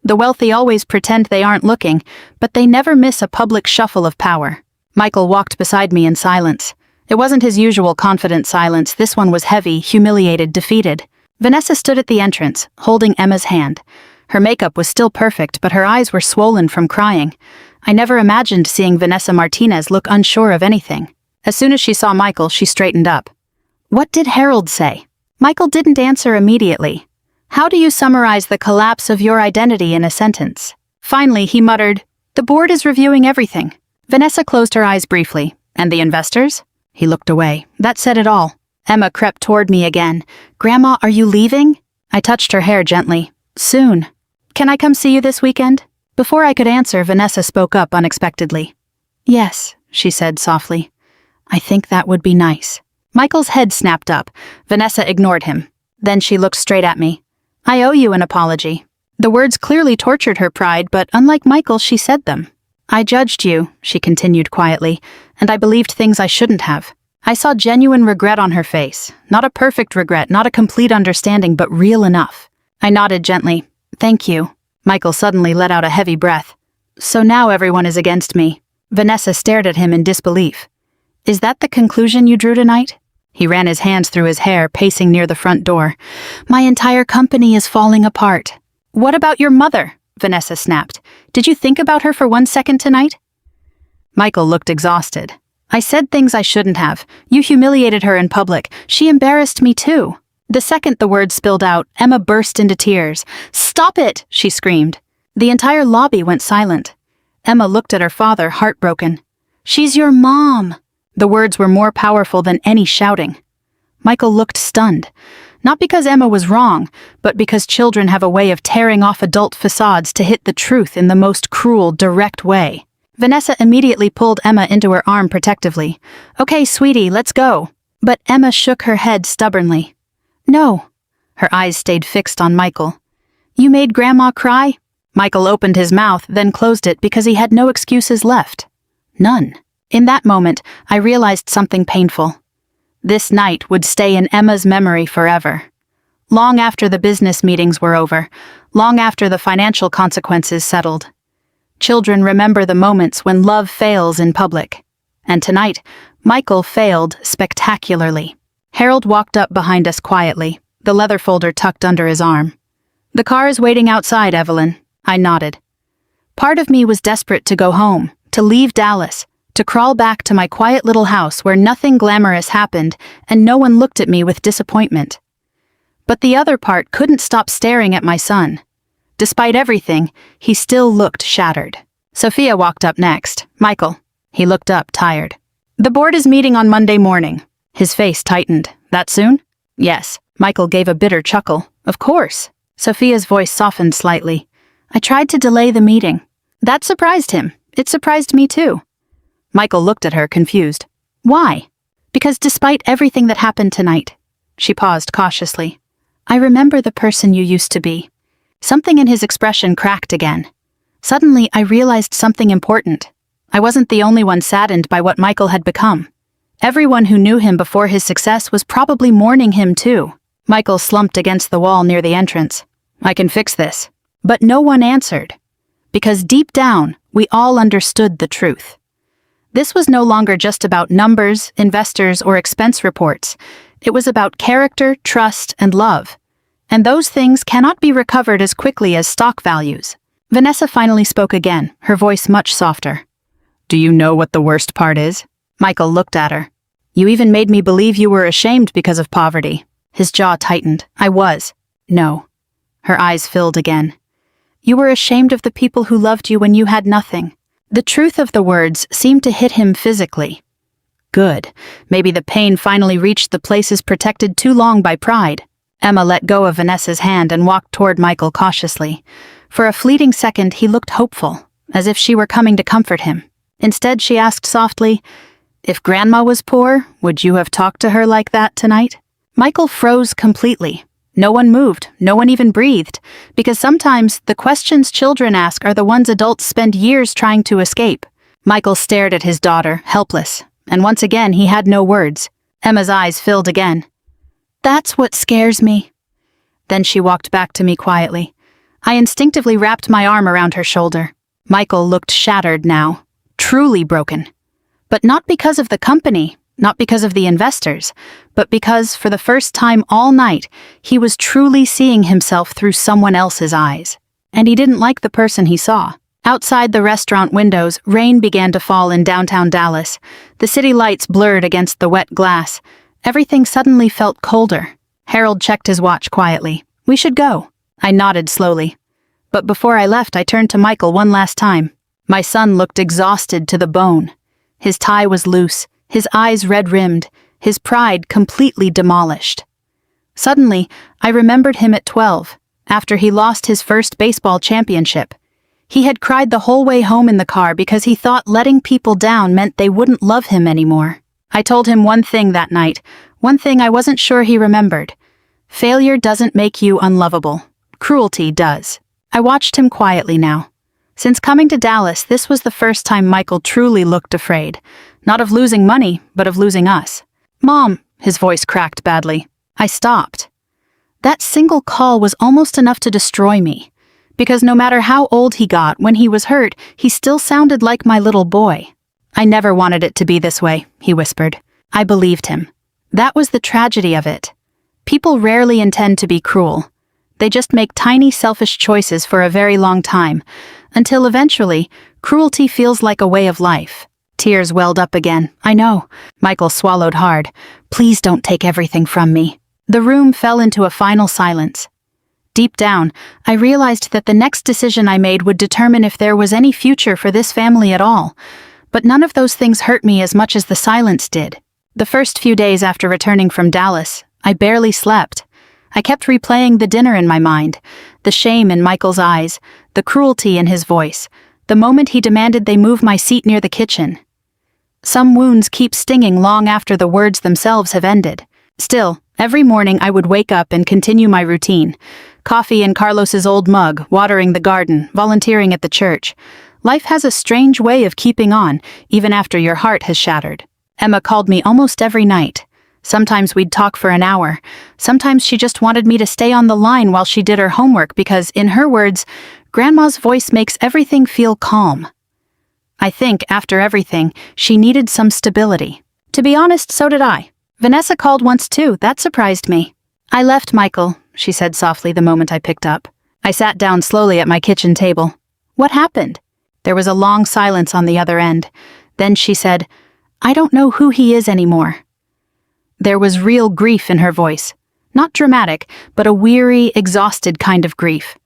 The wealthy always pretend they aren't looking, but they never miss a public shuffle of power. Michael walked beside me in silence. It wasn't his usual confident silence. This one was heavy, humiliated, defeated. Vanessa stood at the entrance, holding Emma's hand. Her makeup was still perfect, but her eyes were swollen from crying. I never imagined seeing Vanessa Martinez look unsure of anything. As soon as she saw Michael, she straightened up. "What did Harold say?" Michael didn't answer immediately. "How do you summarize the collapse of your identity in a sentence?" Finally, he muttered, "The board is reviewing everything." Vanessa closed her eyes briefly. "And the investors?" He looked away. That said it all. Emma crept toward me again. "Grandma, are you leaving?" I touched her hair gently. "Soon. Can I come see you this weekend?" Before I could answer, Vanessa spoke up unexpectedly. "Yes," she said softly. "I think that would be nice." Michael's head snapped up. Vanessa ignored him. Then she looked straight at me. "I owe you an apology." The words clearly tortured her pride, but unlike Michael, she said them. "I judged you," she continued quietly, "and I believed things I shouldn't have." I saw genuine regret on her face. Not a perfect regret, not a complete understanding, but real enough. I nodded gently. "Thank you." Michael suddenly let out a heavy breath. "So now everyone is against me." Vanessa stared at him in disbelief. "Is that the conclusion you drew tonight?" He ran his hands through his hair, pacing near the front door. "My entire company is falling apart." "What about your mother?" Vanessa snapped. "Did you think about her for 1 second tonight?" Michael looked exhausted. "I said things I shouldn't have. You humiliated her in public. She embarrassed me too." The second the words spilled out, Emma burst into tears. "Stop it!" she screamed. The entire lobby went silent. Emma looked at her father, heartbroken. "She's your mom." The words were more powerful than any shouting. Michael looked stunned. Not because Emma was wrong, but because children have a way of tearing off adult facades to hit the truth in the most cruel, direct way. Vanessa immediately pulled Emma into her arm protectively. "Okay, sweetie, let's go." But Emma shook her head stubbornly. "No." Her eyes stayed fixed on Michael. "You made Grandma cry?" Michael opened his mouth, then closed it because he had no excuses left. None. In that moment, I realized something painful. This night would stay in Emma's memory forever. Long after the business meetings were over, long after the financial consequences settled. Children remember the moments when love fails in public. And tonight, Michael failed spectacularly. Harold walked up behind us quietly, the leather folder tucked under his arm. "The car is waiting outside, Evelyn." I nodded. Part of me was desperate to go home, to leave Dallas, to crawl back to my quiet little house where nothing glamorous happened and no one looked at me with disappointment. But the other part couldn't stop staring at my son. Despite everything, he still looked shattered. Sophia walked up next. "Michael." He looked up, tired. "The board is meeting on Monday morning." His face tightened. "That soon?" "Yes." Michael gave a bitter chuckle. "Of course." Sophia's voice softened slightly. "I tried to delay the meeting." That surprised him. It surprised me too. Michael looked at her, confused. "Why?" "Because despite everything that happened tonight," she paused cautiously, "I remember the person you used to be." Something in his expression cracked again. Suddenly, I realized something important. I wasn't the only one saddened by what Michael had become. Everyone who knew him before his success was probably mourning him too. Michael slumped against the wall near the entrance. "I can fix this." But no one answered. Because deep down, we all understood the truth. This was no longer just about numbers, investors, or expense reports. It was about character, trust, and love. And those things cannot be recovered as quickly as stock values. Vanessa finally spoke again, her voice much softer. "Do you know what the worst part is?" Michael looked at her. "You even made me believe you were ashamed because of poverty." His jaw tightened. "I was." "No." Her eyes filled again. "You were ashamed of the people who loved you when you had nothing." The truth of the words seemed to hit him physically. Good. Maybe the pain finally reached the places protected too long by pride. Emma let go of Vanessa's hand and walked toward Michael cautiously. For a fleeting second, he looked hopeful, as if she were coming to comfort him. Instead, she asked softly, "If Grandma was poor, would you have talked to her like that tonight?" Michael froze completely. No one moved, no one even breathed, because sometimes the questions children ask are the ones adults spend years trying to escape. Michael stared at his daughter, helpless, and once again he had no words. Emma's eyes filled again. "That's what scares me." Then she walked back to me quietly. I instinctively wrapped my arm around her shoulder. Michael looked shattered now, truly broken. But not because of the company, not because of the investors, but because, for the first time all night, he was truly seeing himself through someone else's eyes. And he didn't like the person he saw. Outside the restaurant windows, rain began to fall in downtown Dallas. The city lights blurred against the wet glass. Everything suddenly felt colder. Harold checked his watch quietly. "We should go." I nodded slowly. But before I left, I turned to Michael one last time. My son looked exhausted to the bone. His tie was loose, his eyes red-rimmed, his pride completely demolished. Suddenly, I remembered him at 12, after he lost his first baseball championship. He had cried the whole way home in the car because he thought letting people down meant they wouldn't love him anymore. I told him one thing that night, one thing I wasn't sure he remembered. Failure doesn't make you unlovable. Cruelty does. I watched him quietly now. Since coming to Dallas, this was the first time Michael truly looked afraid. Not of losing money, but of losing us. "Mom," his voice cracked badly. I stopped. That single call was almost enough to destroy me. Because no matter how old he got, when he was hurt, he still sounded like my little boy. "I never wanted it to be this way," he whispered. I believed him. That was the tragedy of it. People rarely intend to be cruel. They just make tiny selfish choices for a very long time, until eventually, cruelty feels like a way of life. Tears welled up again. "I know." Michael swallowed hard. "Please don't take everything from me." The room fell into a final silence. Deep down, I realized that the next decision I made would determine if there was any future for this family at all. But none of those things hurt me as much as the silence did. The first few days after returning from Dallas, I barely slept. I kept replaying the dinner in my mind, the shame in Michael's eyes, the cruelty in his voice, the moment he demanded they move my seat near the kitchen. Some wounds keep stinging long after the words themselves have ended. Still, every morning I would wake up and continue my routine. Coffee in Carlos's old mug, watering the garden, volunteering at the church. Life has a strange way of keeping on, even after your heart has shattered. Emma called me almost every night. Sometimes we'd talk for an hour. Sometimes she just wanted me to stay on the line while she did her homework because, in her words, Grandma's voice makes everything feel calm. I think, after everything, she needed some stability. To be honest, so did I. Vanessa called once too. That surprised me. "I left Michael," she said softly the moment I picked up. I sat down slowly at my kitchen table. "What happened?" There was a long silence on the other end. Then she said, "I don't know who he is anymore." There was real grief in her voice. Not dramatic, but a weary, exhausted kind of grief.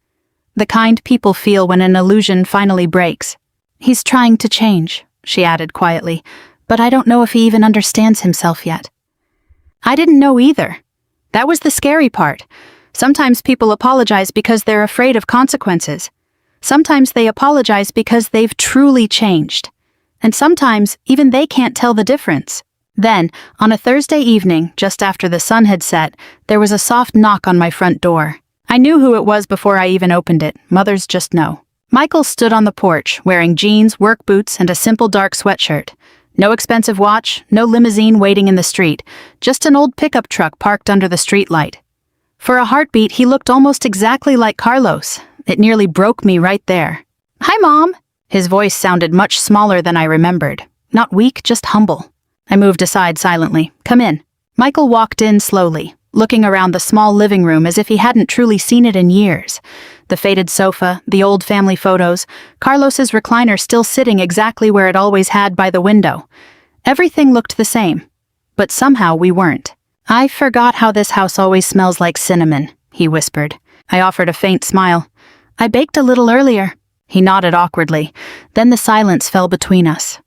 The kind people feel when an illusion finally breaks. "He's trying to change," she added quietly, "but I don't know if he even understands himself yet." I didn't know either. That was the scary part. Sometimes people apologize because they're afraid of consequences. Sometimes they apologize because they've truly changed. And sometimes even they can't tell the difference. Then, on a Thursday evening, just after the sun had set, there was a soft knock on my front door. I knew who it was before I even opened it. Mothers just know. Michael stood on the porch, wearing jeans, work boots, and a simple dark sweatshirt. No expensive watch, no limousine waiting in the street, just an old pickup truck parked under the streetlight. For a heartbeat, he looked almost exactly like Carlos. It nearly broke me right there. "Hi, Mom." His voice sounded much smaller than I remembered. Not weak, just humble. I moved aside silently. "Come in." Michael walked in slowly, looking around the small living room as if he hadn't truly seen it in years. The faded sofa, the old family photos, Carlos's recliner still sitting exactly where it always had by the window. Everything looked the same. But somehow we weren't. "I forgot how this house always smells like cinnamon," he whispered. I offered a faint smile. "I baked a little earlier." He nodded awkwardly. Then the silence fell between us.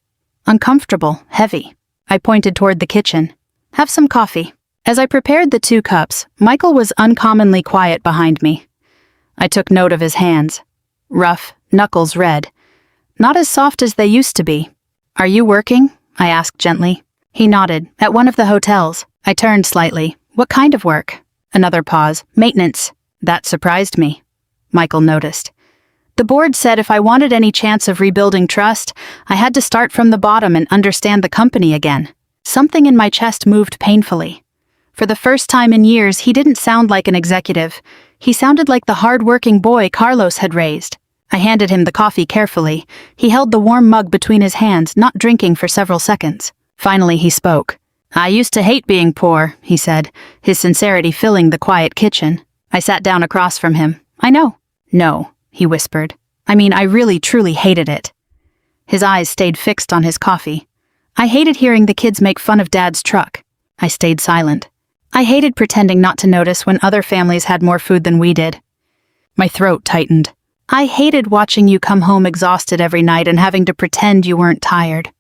Uncomfortable, heavy. I pointed toward the kitchen. "Have some coffee." As I prepared the 2 cups, Michael was uncommonly quiet behind me. I took note of his hands. Rough, knuckles red. not as soft as they used to be. Are you working? I asked gently. He nodded. At one of the hotels. I turned slightly. What kind of work? Another pause. Maintenance. That surprised me. Michael noticed. The board said if I wanted any chance of rebuilding trust, I had to start from the bottom and understand the company again. Something in my chest moved painfully. For the first time in years, he didn't sound like an executive. He sounded like the hard-working boy Carlos had raised. I handed him the coffee carefully. He held the warm mug between his hands, not drinking for several seconds. Finally, he spoke. I used to hate being poor, he said, his sincerity filling the quiet kitchen. I sat down across from him. I know. No, he whispered. I mean, I really, truly hated it. His eyes stayed fixed on his coffee. I hated hearing the kids make fun of Dad's truck. I stayed silent. I hated pretending not to notice when other families had more food than we did. My throat tightened. I hated watching you come home exhausted every night and having to pretend you weren't tired.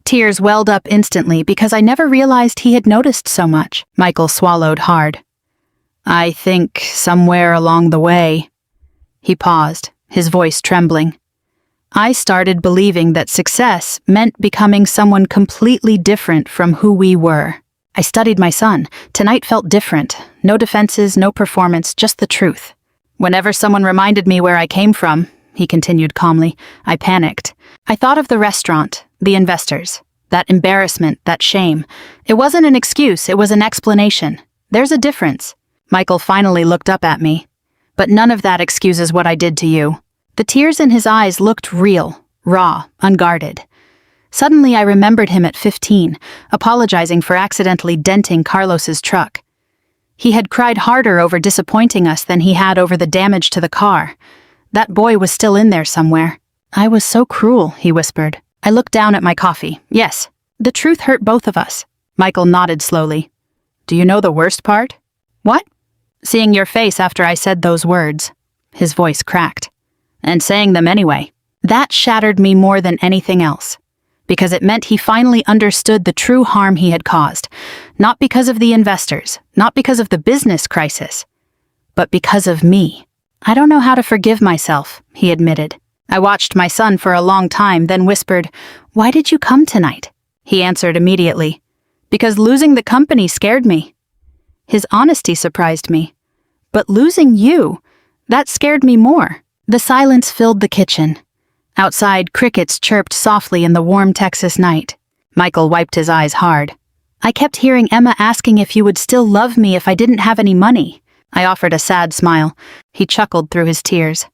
Tears welled up instantly because I never realized he had noticed so much. Michael swallowed hard. I think somewhere along the way. He paused, his voice trembling. I started believing that success meant becoming someone completely different from who we were. I studied my son. Tonight felt different. No defenses, no performance, just the truth. Whenever someone reminded me where I came from, he continued calmly, I panicked. I thought of the restaurant, the investors, that embarrassment, that shame. It wasn't an excuse, it was an explanation. There's a difference. Michael finally looked up at me. But none of that excuses what I did to you. The tears in his eyes looked real, raw, unguarded. Suddenly I remembered him at 15, apologizing for accidentally denting Carlos's truck. He had cried harder over disappointing us than he had over the damage to the car. That boy was still in there somewhere. I was so cruel, he whispered. I looked down at my coffee. Yes, the truth hurt both of us. Michael nodded slowly. Do you know the worst part? What? Seeing your face after I said those words. His voice cracked. And saying them anyway. That shattered me more than anything else. Because it meant he finally understood the true harm he had caused. Not because of the investors, not because of the business crisis, but because of me. I don't know how to forgive myself, he admitted. I watched my son for a long time, then whispered, Why did you come tonight? He answered immediately, Because losing the company scared me. His honesty surprised me. But losing you, that scared me more. The silence filled the kitchen. Outside, crickets chirped softly in the warm Texas night. Michael wiped his eyes hard. I kept hearing Emma asking if you would still love me if I didn't have any money. I offered a sad smile. He chuckled through his tears.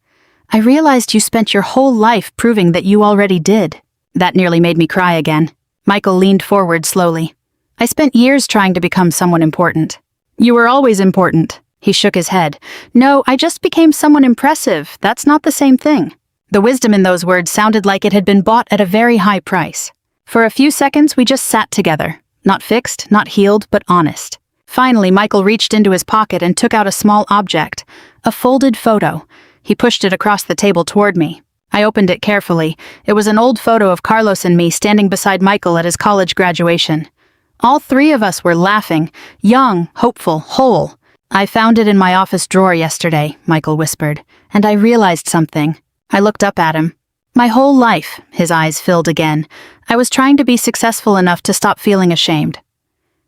I realized you spent your whole life proving that you already did. That nearly made me cry again. Michael leaned forward slowly. I spent years trying to become someone important. You were always important. He shook his head. No, I just became someone impressive. That's not the same thing. The wisdom in those words sounded like it had been bought at a very high price. For a few seconds, we just sat together. Not fixed, not healed, but honest. Finally, Michael reached into his pocket and took out a small object, a folded photo. He pushed it across the table toward me. I opened it carefully. It was an old photo of Carlos and me standing beside Michael at his college graduation. All three of us were laughing, young, hopeful, whole. I found it in my office drawer yesterday, Michael whispered, and I realized something. I looked up at him. My whole life, his eyes filled again, I was trying to be successful enough to stop feeling ashamed.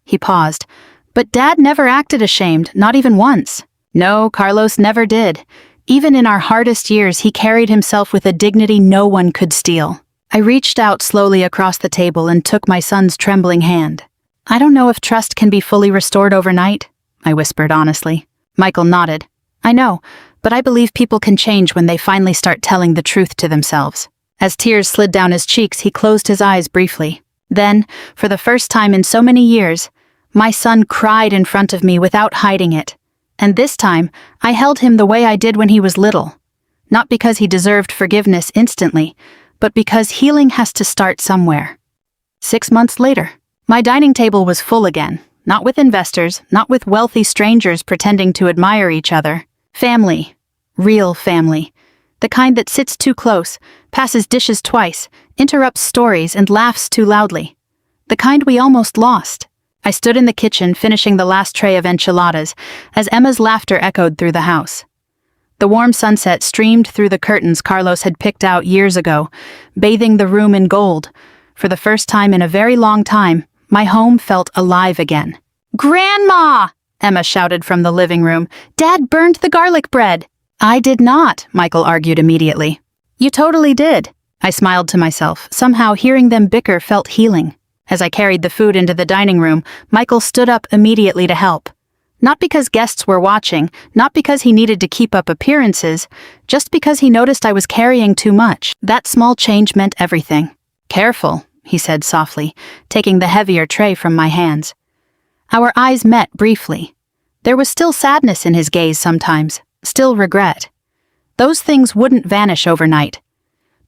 He paused. But Dad never acted ashamed, not even once. No, Carlos never did. Even in our hardest years, he carried himself with a dignity no one could steal. I reached out slowly across the table and took my son's trembling hand. I don't know if trust can be fully restored overnight, I whispered honestly. Michael nodded. I know, but I believe people can change when they finally start telling the truth to themselves. As tears slid down his cheeks, he closed his eyes briefly. Then, for the first time in so many years, my son cried in front of me without hiding it. And this time, I held him the way I did when he was little. Not because he deserved forgiveness instantly, but because healing has to start somewhere. 6 months later, my dining table was full again. Not with investors, not with wealthy strangers pretending to admire each other. Family. Real family. The kind that sits too close, passes dishes twice, interrupts stories, and laughs too loudly. The kind we almost lost. I stood in the kitchen finishing the last tray of enchiladas as Emma's laughter echoed through the house. The warm sunset streamed through the curtains Carlos had picked out years ago, bathing the room in gold. For the first time in a very long time, my home felt alive again. "Grandma!" Emma shouted from the living room. "Dad burned the garlic bread." "I did not," Michael argued immediately. "You totally did." I smiled to myself. Somehow hearing them bicker felt healing. As I carried the food into the dining room, Michael stood up immediately to help. Not because guests were watching, not because he needed to keep up appearances, just because he noticed I was carrying too much. That small change meant everything. "Careful," he said softly, taking the heavier tray from my hands. Our eyes met briefly. There was still sadness in his gaze sometimes, still regret. Those things wouldn't vanish overnight.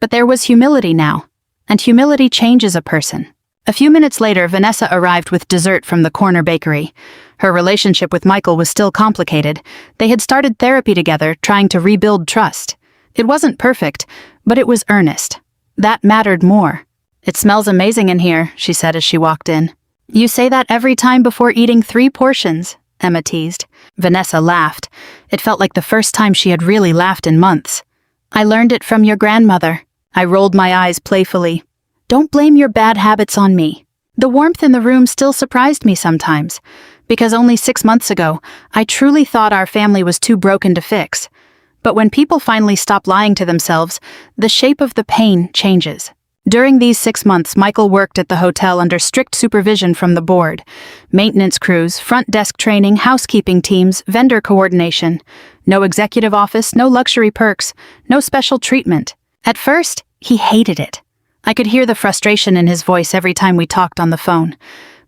But there was humility now, and humility changes a person. A few minutes later, Vanessa arrived with dessert from the corner bakery. Her relationship with Michael was still complicated. They had started therapy together, trying to rebuild trust. It wasn't perfect, but it was earnest. That mattered more. "It smells amazing in here," she said as she walked in. "You say that every time before eating 3 portions, Emma teased. Vanessa laughed. It felt like the first time she had really laughed in months. "I learned it from your grandmother." I rolled my eyes playfully. "Don't blame your bad habits on me." The warmth in the room still surprised me sometimes, because only 6 months ago, I truly thought our family was too broken to fix. But when people finally stop lying to themselves, the shape of the pain changes. During these 6 months, Michael worked at the hotel under strict supervision from the board. Maintenance crews, front desk training, housekeeping teams, vendor coordination. No executive office, no luxury perks, no special treatment. At first, he hated it. I could hear the frustration in his voice every time we talked on the phone.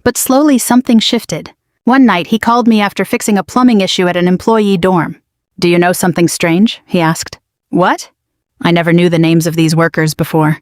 But slowly something shifted. One night, he called me after fixing a plumbing issue at an employee dorm. "Do you know something strange?" he asked. "What?" I never knew the names of these workers before.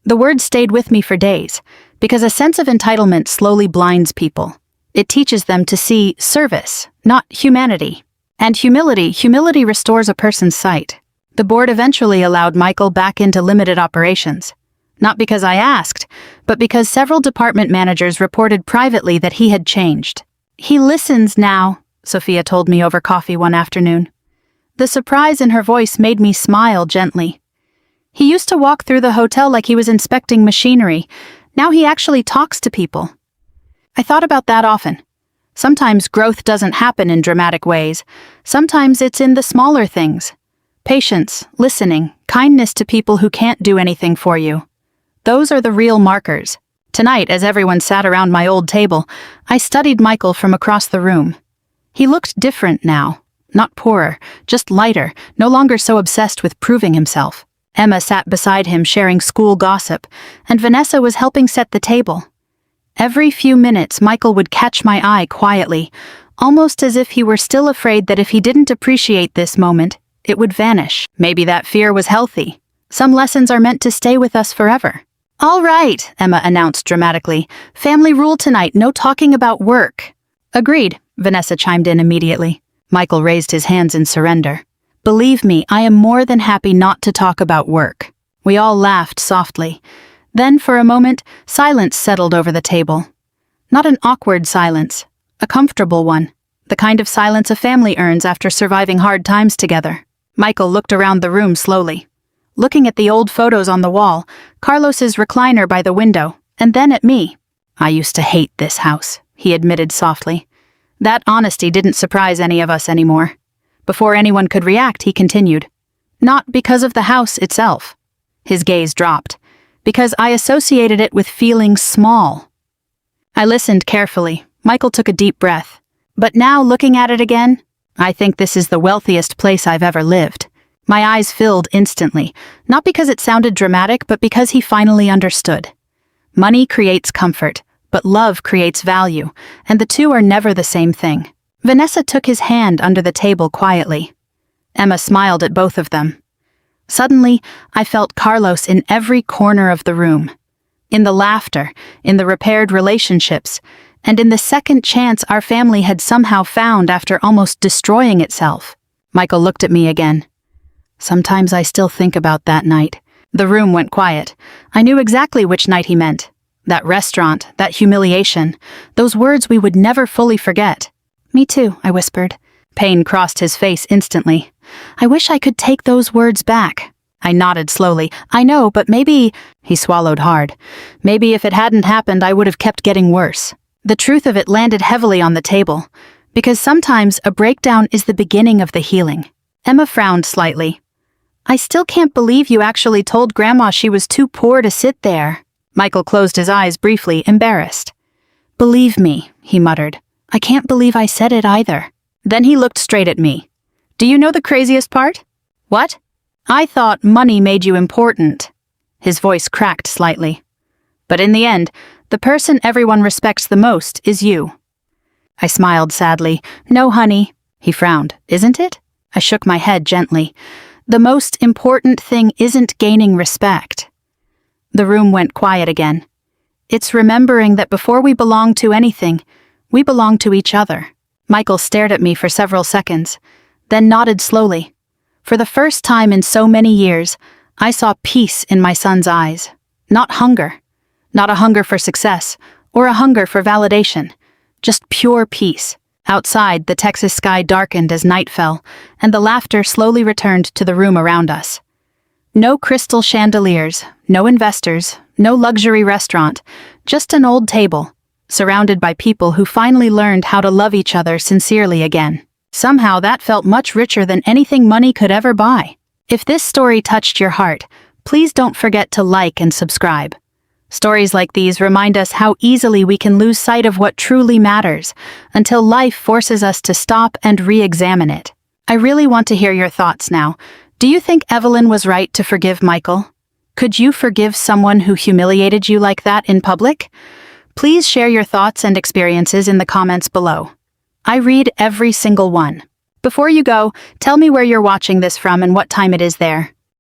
The word stayed with me for days, because a sense of entitlement slowly blinds people. It teaches them to see service, not humanity. And humility restores a person's sight. The board eventually allowed Michael back into limited operations. Not because I asked, but because several department managers reported privately that he had changed. "He listens now," Sophia told me over coffee one afternoon. The surprise in her voice made me smile gently. He used to walk through the hotel like he was inspecting machinery. Now he actually talks to people. I thought about that often. Sometimes growth doesn't happen in dramatic ways. Sometimes it's in the smaller things. Patience, listening, kindness to people who can't do anything for you. Those are the real markers. Tonight, as everyone sat around my old table, I studied Michael from across the room. He looked different now. Not poorer, just lighter, no longer so obsessed with proving himself. Emma sat beside him sharing school gossip, and Vanessa was helping set the table. Every few minutes, Michael would catch my eye quietly, almost as if he were still afraid that if he didn't appreciate this moment, it would vanish. Maybe that fear was healthy. Some lessons are meant to stay with us forever. "All right," Emma announced dramatically. "Family rule tonight, no talking about work." "Agreed," Vanessa chimed in immediately. Michael raised his hands in surrender. "Believe me, I am more than happy not to talk about work." We all laughed softly. Then, for a moment, silence settled over the table. Not an awkward silence, a comfortable one, the kind of silence a family earns after surviving hard times together. Michael looked around the room slowly, looking at the old photos on the wall, Carlos's recliner by the window, and then at me. "I used to hate this house," he admitted softly. That honesty didn't surprise any of us anymore. Before anyone could react, he continued. "Not because of the house itself." His gaze dropped. "Because I associated it with feeling small." I listened carefully. Michael took a deep breath. "But now, looking at it again, I think this is the wealthiest place I've ever lived." My eyes filled instantly, not because it sounded dramatic, but because he finally understood. Money creates comfort, but love creates value, and the two are never the same thing. Vanessa took his hand under the table quietly. Emma smiled at both of them. Suddenly, I felt Carlos in every corner of the room. In the laughter, in the repaired relationships, and in the second chance our family had somehow found after almost destroying itself. Michael looked at me again. "Sometimes I still think about that night." The room went quiet. I knew exactly which night he meant. That restaurant, that humiliation, those words we would never fully forget. "Me too," I whispered. Pain crossed his face instantly. I wish I could take those words back. I nodded slowly. I know, but maybe... He swallowed hard. Maybe if it hadn't happened, I would have kept getting worse. The truth of it landed heavily on the table, because sometimes a breakdown is the beginning of the healing. Emma frowned slightly. I still can't believe you actually told Grandma she was too poor to sit there. Michael closed his eyes briefly, embarrassed. Believe me, he muttered. I can't believe I said it either. Then he looked straight at me. Do you know the craziest part? What? I thought money made you important. His voice cracked slightly. But in the end, the person everyone respects the most is you. I smiled sadly. No, honey. He frowned. Isn't it? I shook my head gently. The most important thing isn't gaining respect. The room went quiet again. It's remembering that before we belong to anything, we belong to each other. Michael stared at me for several seconds, then nodded slowly. For the first time in so many years, I saw peace in my son's eyes. Not hunger. Not a hunger for success, or a hunger for validation. Just pure peace. Outside, the Texas sky darkened as night fell, and the laughter slowly returned to the room around us. No crystal chandeliers, no investors, no luxury restaurant, just an old table, surrounded by people who finally learned how to love each other sincerely again. Somehow that felt much richer than anything money could ever buy. If this story touched your heart, please don't forget to like and subscribe. Stories like these remind us how easily we can lose sight of what truly matters, until life forces us to stop and re-examine it. I really want to hear your thoughts now. Do you think Evelyn was right to forgive Michael? Could you forgive someone who humiliated you like that in public? Please share your thoughts and experiences in the comments below. I read every single one. Before you go, tell me where you're watching this from and what time it is there.